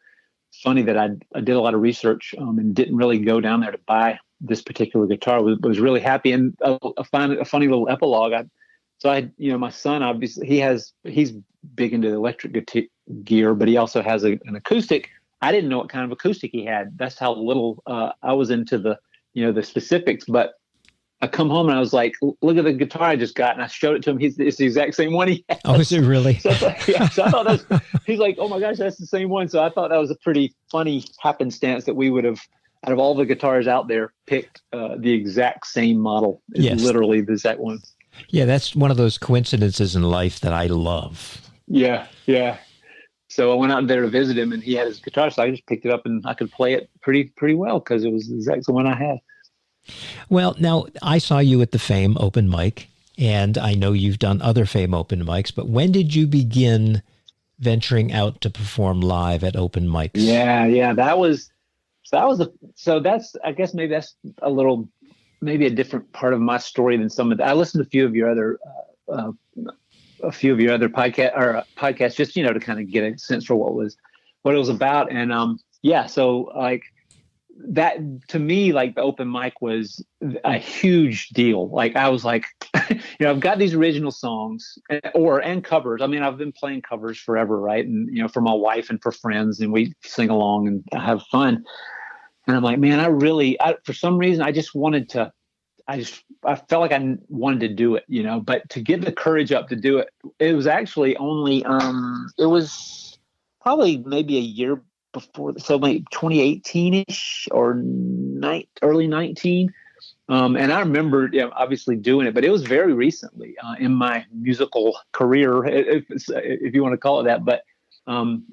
funny that I did a lot of research and didn't really go down there to buy this particular guitar. Was really happy. And a funny little epilogue. My son, obviously he's big into the electric gear, but he also has an acoustic. I didn't know what kind of acoustic he had. That's how little I was into the specifics. But I come home and I was like, look at the guitar I just got. And I showed it to him. It's the exact same one he has. Oh, is it really? So I thought he's like, oh my gosh, that's the same one. So I thought that was a pretty funny happenstance that we would have, out of all the guitars out there, picked the exact same model. It's literally the exact one. Yeah, that's one of those coincidences in life that I love. Yeah. So I went out there to visit him, and he had his guitar, so I just picked it up, and I could play it pretty well because it was the exact one I had. Well, now I saw you at the Fame open mic, and I know you've done other Fame open mics, but when did you begin venturing out to perform live at open mics? Yeah, that's, I guess maybe that's maybe a different part of my story than some of the, I listened to a few of your other podcasts, just, to kind of get a sense for what it was about. And, so like that, to me, like the open mic was a huge deal. Like I was like, I've got these original songs and covers. I've been playing covers forever. Right. And, for my wife and for friends, and we sing along and have fun. And I'm like, man, for some reason, I felt like I wanted to do it, but to get the courage up to do it, it was actually only, it was probably maybe a year before, so like 2018-ish or early 19. And I remember obviously doing it, but it was very recently in my musical career, if you want to call it that. But and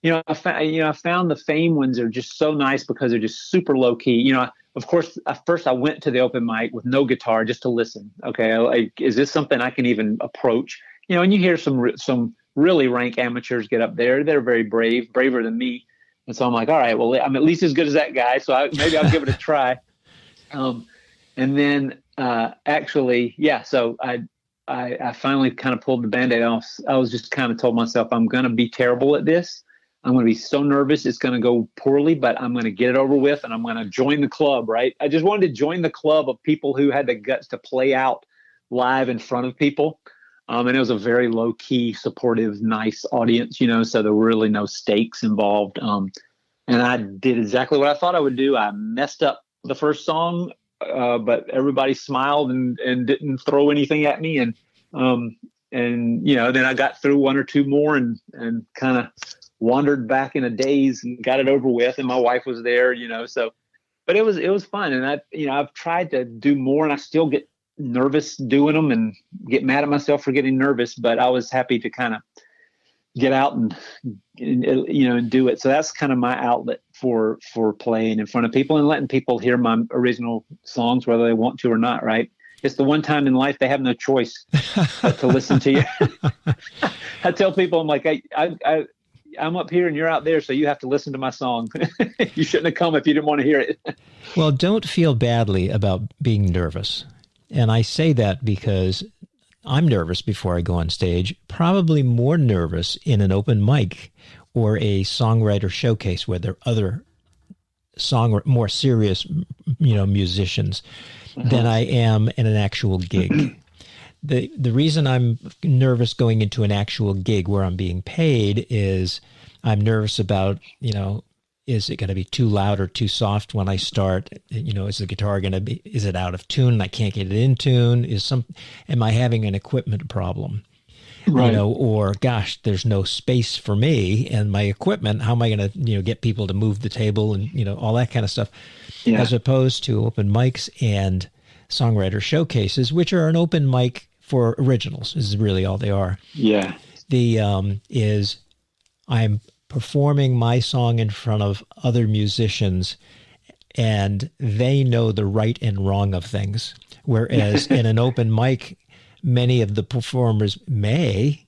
I found the Fame ones are just so nice because they're just super low key. Of course, at first I went to the open mic with no guitar just to listen. Okay, like, is this something I can even approach? And you hear some really rank amateurs get up there. They're very braver than me. And so I'm like, all right, well, I'm at least as good as that guy. So maybe I'll give it a try. And then actually, yeah. So I finally kind of pulled the Band-Aid off. I was just kind of told myself, I'm going to be terrible at this. I'm going to be so nervous. It's going to go poorly, but I'm going to get it over with, and I'm going to join the club, right? I just wanted to join the club of people who had the guts to play out live in front of people. And it was a very low-key, supportive, nice audience, so there were really no stakes involved. And I did exactly what I thought I would do. I messed up the first song, but everybody smiled and didn't throw anything at me. And then I got through one or two more and kind of wandered back in a daze and got it over with. And my wife was there, so, but it was fun. And I've tried to do more, and I still get nervous doing them and get mad at myself for getting nervous, but I was happy to kind of get out and do it. So that's kind of my outlet for playing in front of people and letting people hear my original songs, whether they want to or not. Right. It's the one time in life they have no choice but to listen to you. I tell people, I'm like, I'm up here and you're out there, so you have to listen to my song. You shouldn't have come if you didn't want to hear it. Well, don't feel badly about being nervous. And I say that because I'm nervous before I go on stage, probably more nervous in an open mic or a songwriter showcase where there are other more serious, musicians than I am in an actual gig. The reason I'm nervous going into an actual gig where I'm being paid is I'm nervous about, is it going to be too loud or too soft when I start? Is the guitar is it out of tune and I can't get it in tune? Am I having an equipment problem? Right. Or gosh, there's no space for me and my equipment. How am I going to, get people to move the table and, all that kind of stuff, as opposed to open mics and songwriter showcases, which are an open mic for originals. This is really all they are. Yeah. I'm performing my song in front of other musicians and they know the right and wrong of things. Whereas in an open mic, many of the performers may,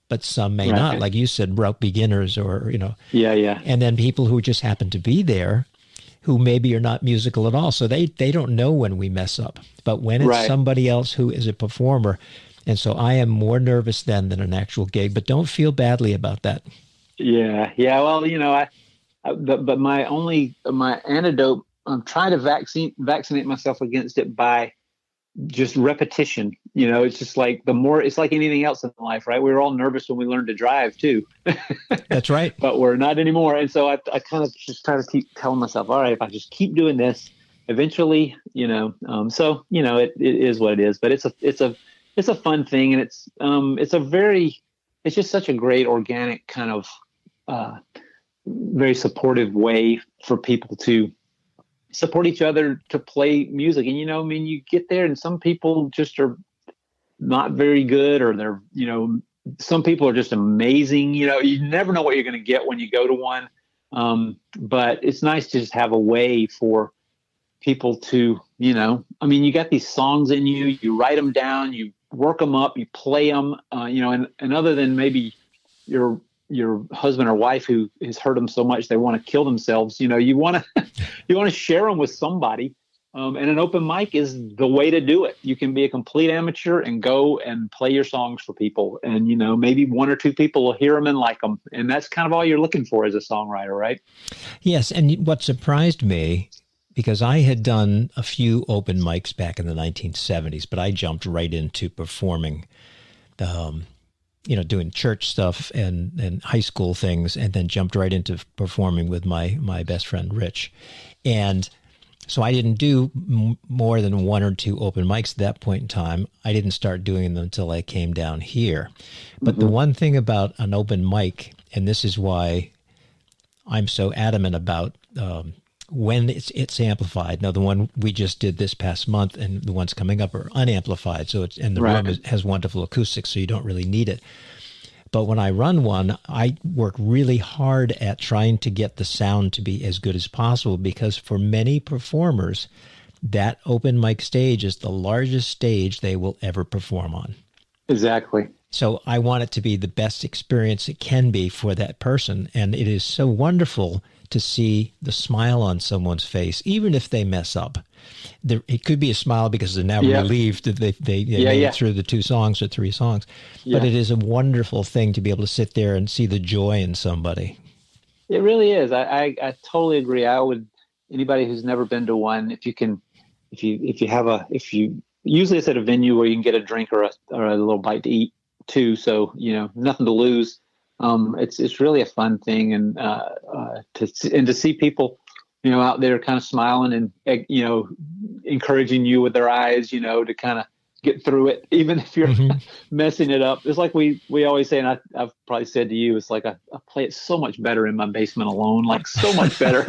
but some may not. Like you said, route beginners or, Yeah. And then people who just happen to be there who maybe are not musical at all. So they don't know when we mess up. But when it's somebody else who is a performer, and so I am more nervous then than an actual gig, but don't feel badly about that. Yeah. Well, but my antidote, I'm trying to vaccinate myself against it by just repetition. It's just like it's like anything else in life, right? We were all nervous when we learned to drive too. That's right. But we're not anymore. And so I kind of just try to keep telling myself, all right, if I just keep doing this, eventually, it is what it is, but it's a fun thing. And it's just such a great organic kind of, very supportive way for people to support each other to play music. And, you get there and some people just are not very good, or they're, some people are just amazing. You never know what you're going to get when you go to one. But it's nice to just have a way for people to, you got these songs in you, you write them down, you work them up, you play them, and other than maybe your husband or wife who has hurt them so much they want to kill themselves, you want to share them with somebody. And an open mic is the way to do it. You can be a complete amateur and go and play your songs for people. And, maybe one or two people will hear them and like them. And that's kind of all you're looking for as a songwriter, right? Yes. And what surprised me, because I had done a few open mics back in the 1970s, but I jumped right into performing, doing church stuff and high school things, and then jumped right into performing with my best friend, Rich. And so I didn't do more than one or two open mics at that point in time. I didn't start doing them until I came down here. But the one thing about an open mic, and this is why I'm so adamant about when it's amplified. Now, the one we just did this past month and the ones coming up are unamplified. So the room has wonderful acoustics, so you don't really need it. But when I run one, I work really hard at trying to get the sound to be as good as possible, because for many performers, that open mic stage is the largest stage they will ever perform on. Exactly. So I want it to be the best experience it can be for that person. And it is so wonderful to see the smile on someone's face, even if they mess up. It could be a smile because they're now relieved that they made it through the 2 songs or 3 songs. But it is a wonderful thing to be able to sit there and see the joy in somebody. It really is. I totally agree. Anybody who's never been to one, if you usually it's at a venue where you can get a drink or a little bite to eat too. So, nothing to lose. It's really a fun thing. And to see people, out there kind of smiling and, encouraging you with their eyes, to kind of get through it, even if you're messing it up. It's like we always say, and I've probably said to you, it's like I play it so much better in my basement alone, like so much better.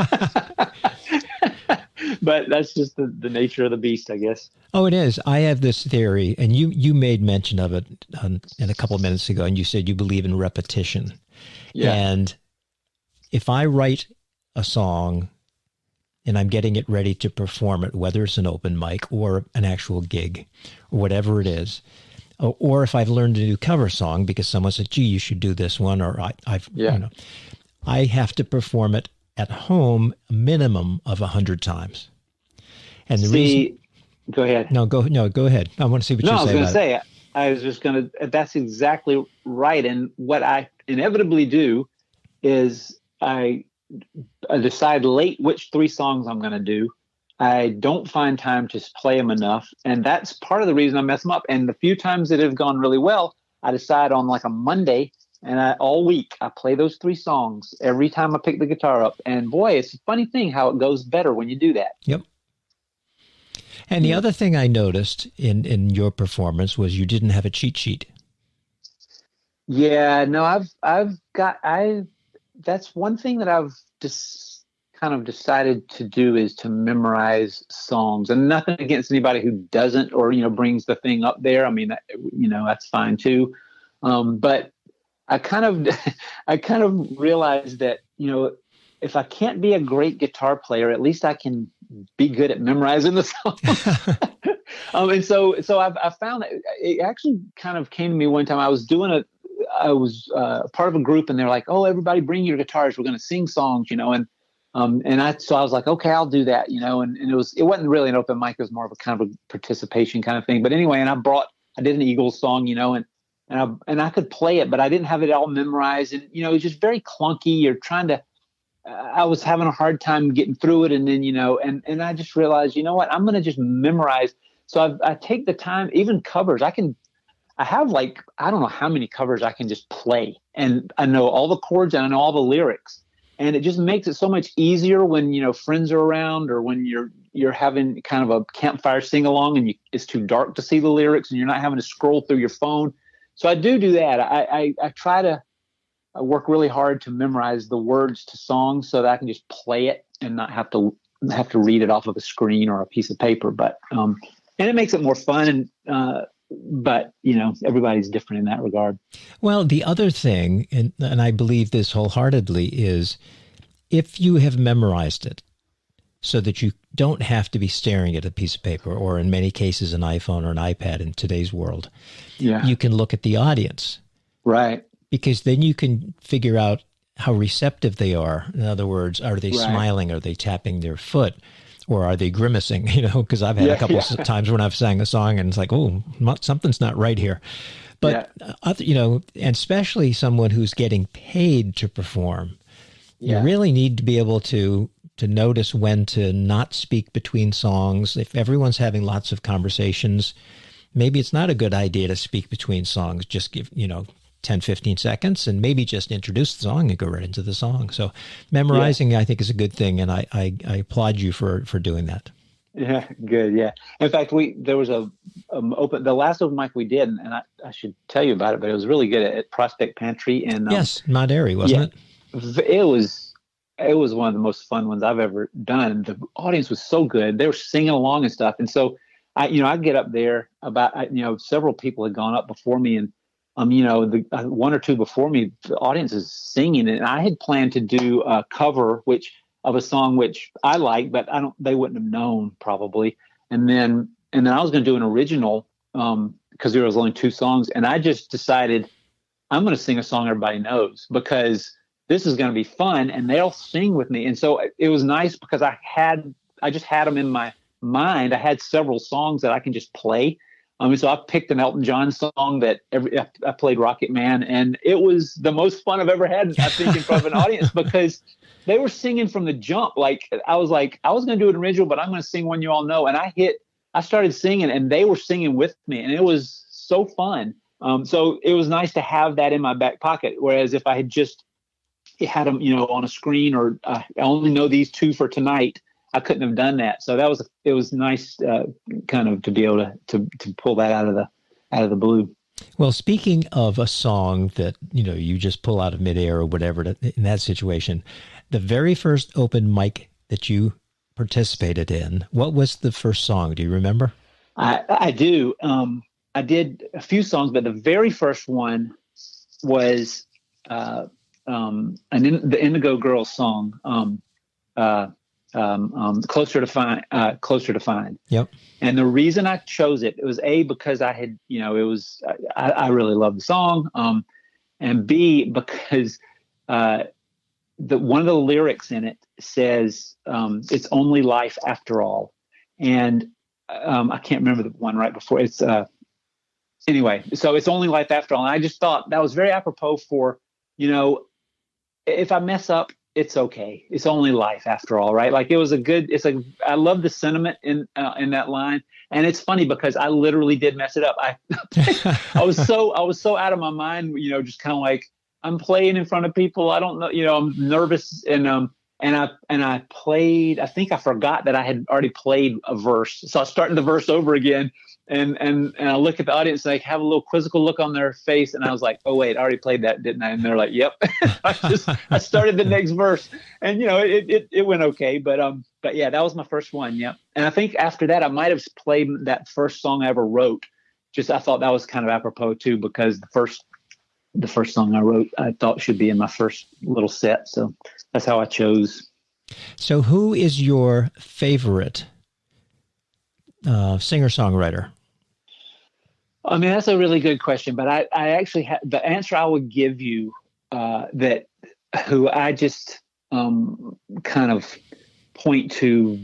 But that's just the nature of the beast, I guess. Oh, it is. I have this theory, and you made mention of it in a couple of minutes ago, and you said you believe in repetition. Yeah. And if I write a song and I'm getting it ready to perform it, whether it's an open mic or an actual gig or whatever it is, or if I've learned a new cover song because someone said, gee, you should do this one, or I have to perform it at home a minimum of 100 times. And the reason... Go ahead. No, go ahead. I want to see what you say. I was going to say, I was just going to, that's exactly right. And what I inevitably do is I decide late which 3 songs I'm going to do. I don't find time to play them enough. And that's part of the reason I mess them up. And the few times that have gone really well, I decide on like a Monday, and all week I play those 3 songs every time I pick the guitar up. And boy, it's a funny thing how it goes better when you do that. Yep. And the other thing I noticed in your performance was you didn't have a cheat sheet. Yeah, no, that's one thing that I've just kind of decided to do, is to memorize songs. And nothing against anybody who doesn't, or, brings the thing up there. I mean, that's fine too. But I kind of realized that, if I can't be a great guitar player, at least I can be good at memorizing the songs. And so I found that it actually kind of came to me one time. I was part of a group, and they're like, "Oh, everybody bring your guitars. We're going to sing songs," and I was like, "Okay, I'll do that," and it wasn't really an open mic. It was more of a kind of a participation kind of thing. But anyway, and I did an Eagles song, and I could play it, but I didn't have it all memorized, and it was just very clunky. You're trying to. I was having a hard time getting through it. And then, and I just realized, what, I'm going to just memorize. So I take the time, even covers. I have like, I don't know how many covers I can just play, and I know all the chords and I know all the lyrics, and it just makes it so much easier when, friends are around, or when you're having kind of a campfire sing along and it's too dark to see the lyrics and you're not having to scroll through your phone. So I do that. I try to, I work really hard to memorize the words to songs so that I can just play it and not have to read it off of a screen or a piece of paper. But and it makes it more fun. But everybody's different in that regard. Well, the other thing, and I believe this wholeheartedly, is if you have memorized it so that you don't have to be staring at a piece of paper, or in many cases an iPhone or an iPad in today's world, you can look at the audience. Right. Because then you can figure out how receptive they are. In other words, are they smiling? Are they tapping their foot? Or are they grimacing? Because I've had a couple of times when I've sang a song and it's like, oh, something's not right here. But, and especially someone who's getting paid to perform, you really need to be able to notice when to not speak between songs. If everyone's having lots of conversations, maybe it's not a good idea to speak between songs. Just give, 10, 15 seconds, and maybe just introduce the song and go right into the song. So memorizing, I think, is a good thing, and I applaud you for doing that. Yeah, good. Yeah. In fact, there was the last open mic we did, and I should tell you about it, but it was really good at Prospect Pantry. And yes, Mount Airy, wasn't it? It was one of the most fun ones I've ever done. The audience was so good; they were singing along and stuff. And so I'd get up there several people had gone up before me, and the one or two before me, the audience is singing, and I had planned to do a cover of a song which I like, but they wouldn't have known probably. And then I was going to do an original because there was only 2 songs, and I just decided I'm going to sing a song everybody knows, because this is going to be fun, and they'll sing with me. And so it was nice because I just had them in my mind. I had several songs that I can just play. So I picked an Elton John song that I played Rocket Man, and it was the most fun I've ever had, I think, in front of an audience, because they were singing from the jump. I was going to do an original, but I'm going to sing one you all know. And I started singing, and they were singing with me, and it was so fun. So it was nice to have that in my back pocket. Whereas if I had just had them, on a screen, or I only know these two for tonight, I couldn't have done that. So it was nice, kind of to be able to pull that out of the blue. Well, speaking of a song that, you just pull out of midair or whatever, in that situation, the very first open mic that you participated in, what was the first song? Do you remember? I do. I did a few songs, but the very first one was the Indigo Girls song, Closer to Find. Yep. And the reason I chose it was because I had, I really love the song. And B, because one of the lyrics in it says, it's only life after all. And I can't remember the one right before. It's anyway, so it's only life after all. And I just thought that was very apropos for, if I mess up, it's okay. It's only life after all, right? Like I love the sentiment in that line. And it's funny because I literally did mess it up. I was so out of my mind, just kind of like, I'm playing in front of people. I don't know, I'm nervous. And I played, I think I forgot that I had already played a verse. So I was starting the verse over again. And I look at the audience, like, have a little quizzical look on their face. And I was like, oh, wait, I already played that, didn't I? And they're like, yep. I started the next verse, and, it went okay. But yeah, that was my first one. Yep. And I think after that, I might've played that first song I ever wrote. I thought that was kind of apropos too, because the first song I wrote, I thought should be in my first little set. So that's how I chose. So who is your favorite singer-songwriter? I mean, that's a really good question, but I actually the answer I would give you, that who I just kind of point to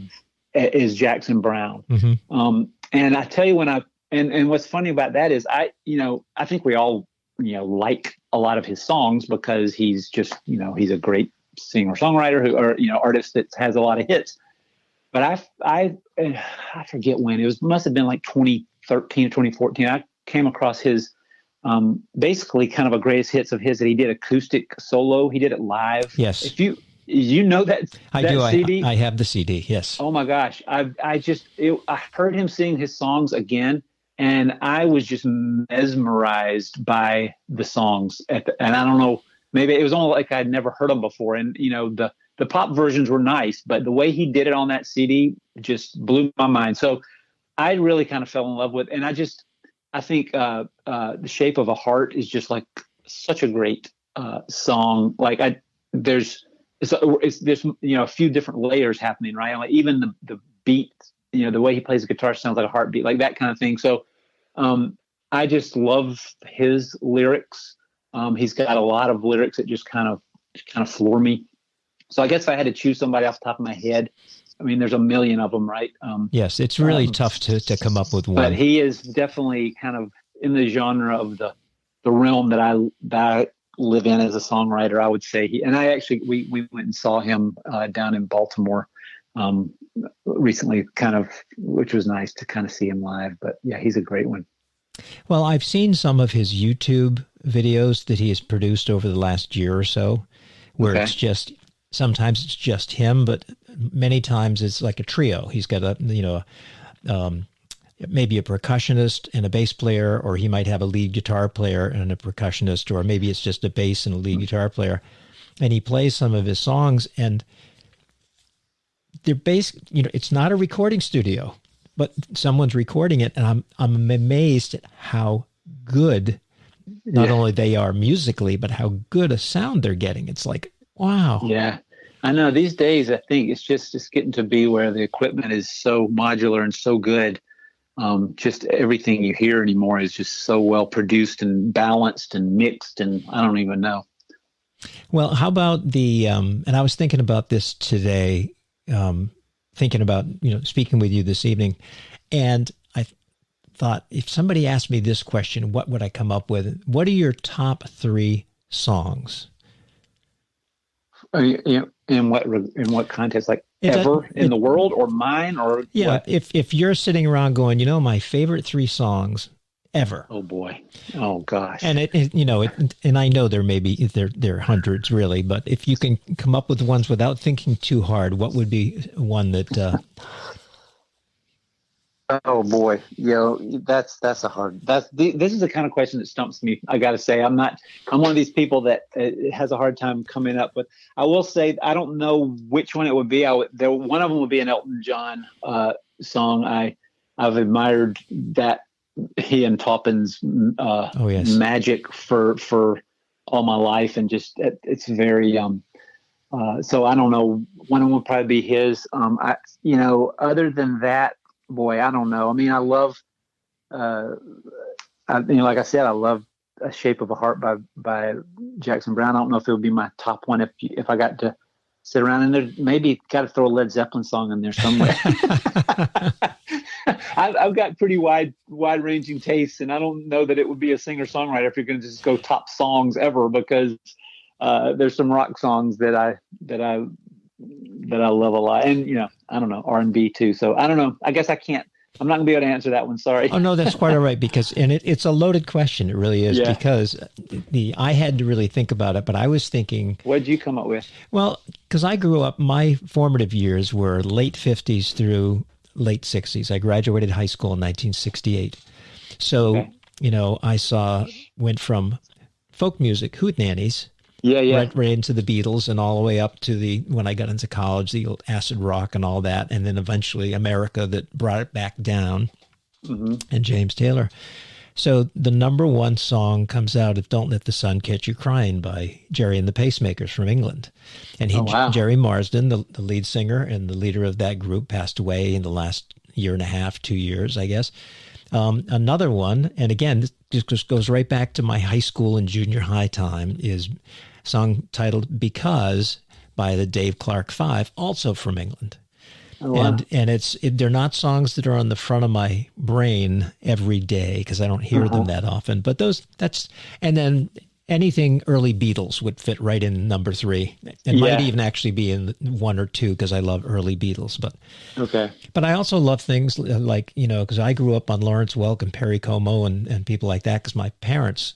is Jackson Browne. Mm-hmm. And I tell you, and what's funny about that is I think we all, like a lot of his songs because he's just, he's a great singer-songwriter artist that has a lot of hits. But I forget when it must have been like 2013 or 2014. I came across his basically kind of a greatest hits of his that he did acoustic solo. He did it live. Yes. If you know that I do. CD? I have the CD. Yes. Oh my gosh. I heard him sing his songs again, and I was just mesmerized by the songs. And I don't know, maybe it was almost like I'd never heard them before. And the pop versions were nice, but the way he did it on that CD just blew my mind. So I really kind of fell in love with, and I think The Shape of a Heart is just like such a great song. Like there's a few different layers happening, right? Like even the beat, the way he plays the guitar sounds like a heartbeat, like that kind of thing. So I just love his lyrics. He's got a lot of lyrics that just kind of floor me. So I guess if I had to choose somebody off the top of my head, I mean, there's a million of them, right? Yes, it's really tough to come up with one. But he is definitely kind of in the genre of the realm that I live in as a songwriter, I would say. We went and saw him down in Baltimore recently, which was nice to kind of see him live. But yeah, he's a great one. Well, I've seen some of his YouTube videos that he has produced over the last year or so, where sometimes it's just him, but many times it's like a trio. He's got maybe a percussionist and a bass player, or he might have a lead guitar player and a percussionist, or maybe it's just a bass and a lead guitar player. And he plays some of his songs, and they're it's not a recording studio, but someone's recording it, and I'm amazed at how good not only they are musically, but how good a sound they're getting. It's like, wow. Yeah. I know these days, I think it's just getting to be where the equipment is so modular and so good. Just everything you hear anymore is just so well produced and balanced and mixed. And I don't even know. Well, how about and I was thinking about this today, thinking about, speaking with you this evening. And I thought, if somebody asked me this question, what would I come up with? What are your top 3 songs? In what context? Like in the world, or mine, or yeah? what? If you're sitting around going, my favorite 3 songs ever. Oh boy. Oh gosh. And and I know there are hundreds really, but if you can come up with ones without thinking too hard, what would be one that? Oh boy, that's a hard. This is the kind of question that stumps me. I got to say, I'm one of these people that has a hard time coming up with. I will say, I don't know which one it would be. One of them would be an Elton John song. I've admired that he and Taupin's magic for all my life, and just it's very so I don't know. One of them would probably be his. Other than that, boy, I don't know. I mean, I love, like I said, I love "A Shape of a Heart" by Jackson Browne. I don't know if it would be my top one if I got to sit around, and there maybe got to throw a Led Zeppelin song in there somewhere. I've got pretty wide ranging tastes, and I don't know that it would be a singer songwriter if you're going to just go top songs ever, because there's some rock songs that I love a lot, and I don't know, R&B too. So I don't know. I guess I'm not gonna be able to answer that one. Sorry. Oh no, that's quite all right, because it's a loaded question. It really is, Yeah. because I had to really think about it, but I was thinking. What did you come up with? Well, because I grew up, my formative years were late 50s through late 60s. I graduated high school in 1968. So, Okay. went from folk music, hootenannies, Yeah. right into the Beatles, and all the way up to when I got into college, the old acid rock and all that. And then eventually America, that brought it back down, and James Taylor. So the number 1 song comes out of "Don't Let the Sun Catch You Crying" by Jerry and the Pacemakers from England. And wow. Jerry Marsden, the lead singer and the leader of that group, passed away in the last year and a half, 2 years, I guess. Another one, and again, this just goes right back to my high school and junior high time, is a song titled "Because" by the Dave Clark Five, also from England. Oh, wow. And they're not songs that are on the front of my brain every day, because I don't hear them that often. But and then anything early Beatles would fit right in number 3. It might even actually be in 1 or 2, because I love early Beatles. But Okay. But I also love things like, because I grew up on Lawrence Welk and Perry Como and people like that, because my parents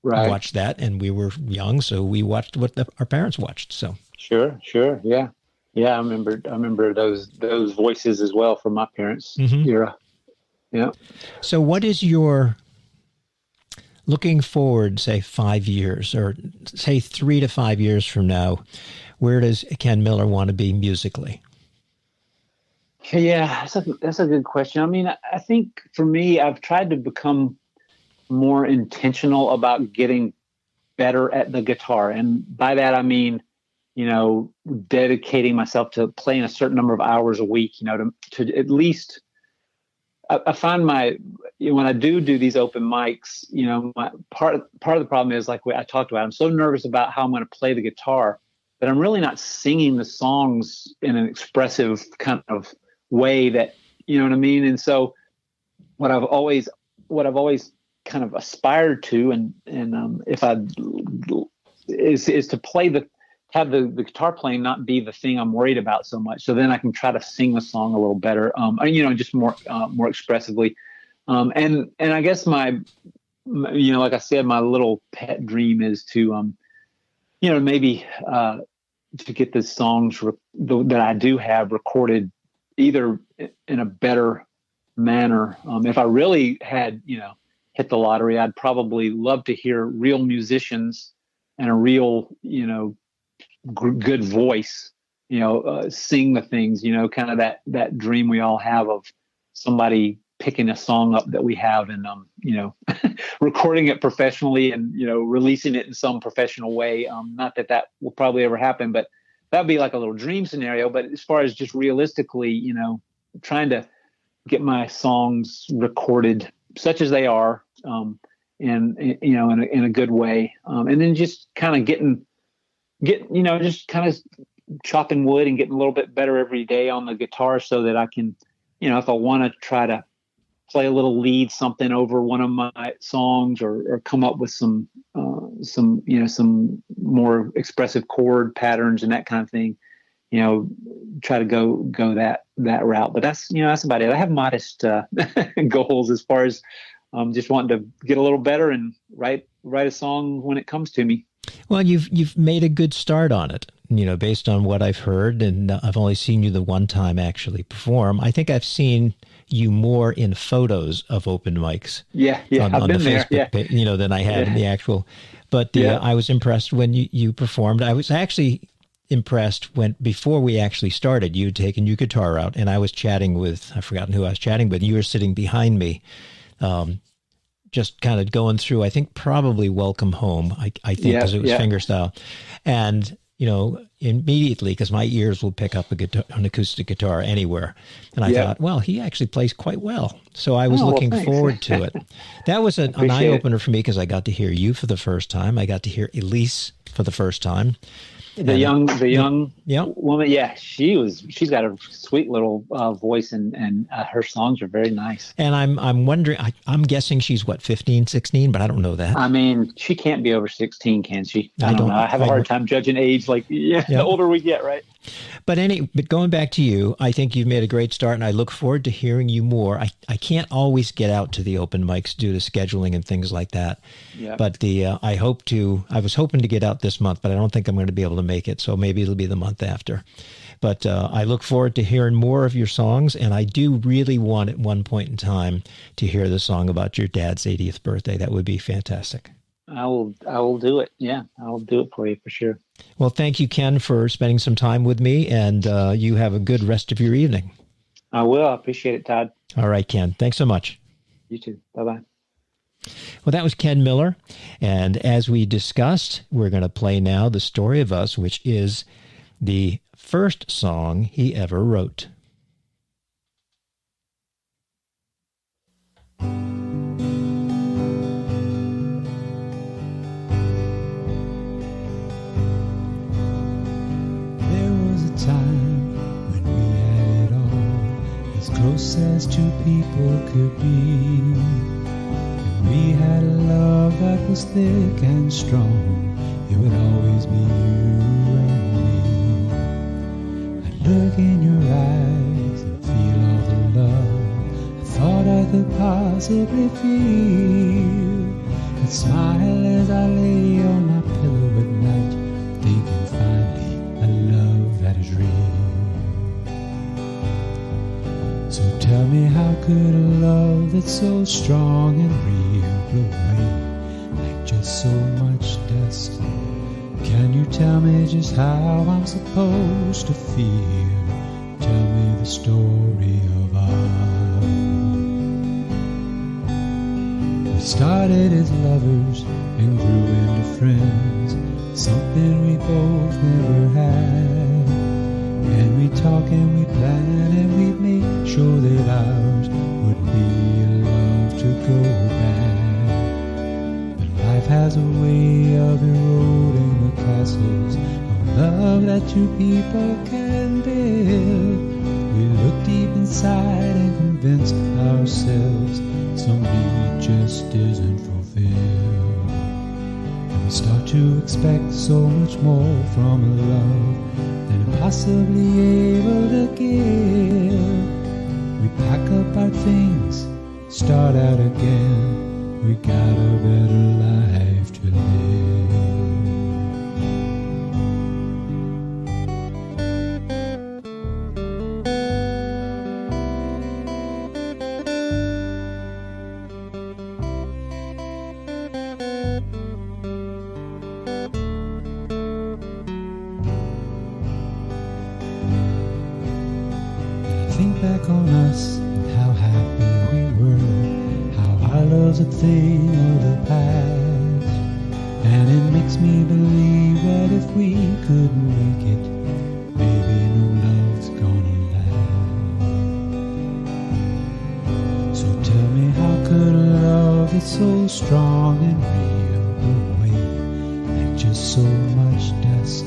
watched that, and we were young, so we watched what our parents watched. So Sure. Yeah. I remember those voices as well from my parents' era. Yeah. So what is your, looking forward, say 5 years, or say 3 to 5 years from now, where does Ken Miller want to be musically? Yeah, that's a good question. I mean, I think for me, I've tried to become more intentional about getting better at the guitar. And by that, I mean, dedicating myself to playing a certain number of hours a week, to at least, I find when I do these open mics, my part of the problem is, like I talked about, I'm so nervous about how I'm going to play the guitar that I'm really not singing the songs in an expressive kind of way that, you know what I mean? And so what I've always kind of aspired to, and if is to have the guitar playing not be the thing I'm worried about so much. So then I can try to sing the song a little better, just more expressively. And I guess my like I said, my little pet dream is to, maybe to get the songs that I do have recorded either in a better manner. If I really had, hit the lottery, I'd probably love to hear real musicians and a real, good voice, sing the things, kind of that dream we all have of somebody picking a song up that we have and, recording it professionally and, releasing it in some professional way. Not that will probably ever happen, but that'd be like a little dream scenario. But as far as just realistically, trying to get my songs recorded such as they are, and in a good way, and then just kind of getting just kind of chopping wood and getting a little bit better every day on the guitar so that I can, if I want to try to play a little lead something over one of my songs or come up with some more expressive chord patterns and that kind of thing, try to go that route. But that's about it. I have modest goals as far as just wanting to get a little better and write a song when it comes to me. Well, you've made a good start on it, based on what I've heard, and I've only seen you the one time actually perform. I think I've seen you more in photos of open mics. Yeah, I've been there. Yeah, page, than I have in the actual. But I was impressed when you performed. I was actually impressed before we actually started. You had taken your guitar out, and I was chatting with, I've forgotten who I was chatting with. You were sitting behind me. Just kind of going through, I think probably Welcome Home, I think, because it was fingerstyle. And, immediately, because my ears will pick up an acoustic guitar anywhere. And I thought, well, he actually plays quite well. So I was looking forward to it. That was an eye-opener for me because I got to hear you for the first time. I got to hear Elise for the first time. The young woman, she's got a sweet little voice, and her songs are very nice. And I'm wondering, I'm guessing she's 15, 16, but I don't know that. I mean, she can't be over 16, can she? I don't know. I have a hard time judging age. The older we get, right? But going back to you, I think you've made a great start, and I look forward to hearing you more. I can't always get out to the open mics due to scheduling and things like that. Yeah. But I was hoping to get out this month, but I don't think I'm going to be able to make it. So maybe it'll be the month after. But I look forward to hearing more of your songs, and I do really want at one point in time to hear the song about your dad's 80th birthday. That would be fantastic. I will do it. Yeah, I'll do it for you for sure. Well, thank you, Ken, for spending some time with me, and you have a good rest of your evening. I will. I appreciate it, Todd. All right, Ken. Thanks so much. You too. Bye-bye. Well, that was Ken Miller, and as we discussed, we're going to play now The Story of Us, which is the first song he ever wrote. Close as two people could be, and we had a love that was thick and strong. It would always be you and me. I'd look in your eyes and feel all the love I thought I could possibly feel. I'd smile as I lay on my pillow at night, thinking finally a love that is real. So tell me, how could a love that's so strong and real blow away like just so much dust? Can you tell me just how I'm supposed to feel? Tell me the story of us. We started as lovers and grew into friends, something we both never had. And we talk and we plan and we make sure that ours would be a love to go back. But life has a way of eroding the castles of love that two people can build. We look deep inside and convince ourselves some need just isn't fulfilled. And we start to expect so much more from a love possibly able to give. We pack up our things, start out again. We got a better life to live. Think back on us and how happy we were, how our love's a thing of the past. And it makes me believe that if we couldn't make it, maybe no love's gonna last. So tell me, how could a love that's so strong and real go away like just so much dust.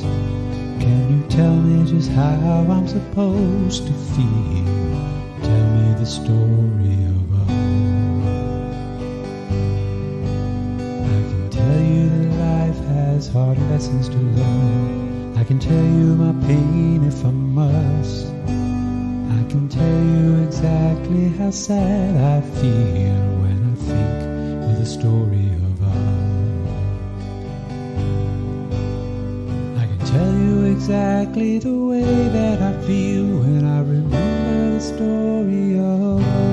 Can you tell me just how I'm supposed to feel? Tell me the story of us. I can tell you that life has hard lessons to learn. I can tell you my pain if I must. I can tell you exactly how sad I feel when I think of the story of us. I can tell you exactly the way that I feel when I remember the story of us.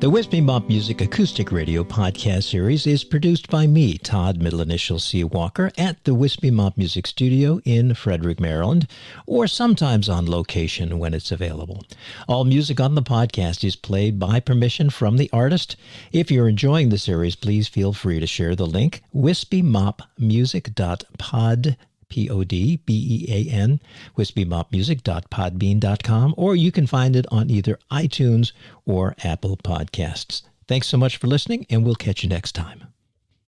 The Wispy Mop Music Acoustic Radio podcast series is produced by me, Todd Middle Initial C. Walker, at the Wispy Mop Music Studio in Frederick, Maryland, or sometimes on location when it's available. All music on the podcast is played by permission from the artist. If you're enjoying the series, please feel free to share the link, wispymopmusic.pod, Podbean, wispymopmusic.podbean.com, or you can find it on either iTunes or Apple Podcasts. Thanks so much for listening, and we'll catch you next time.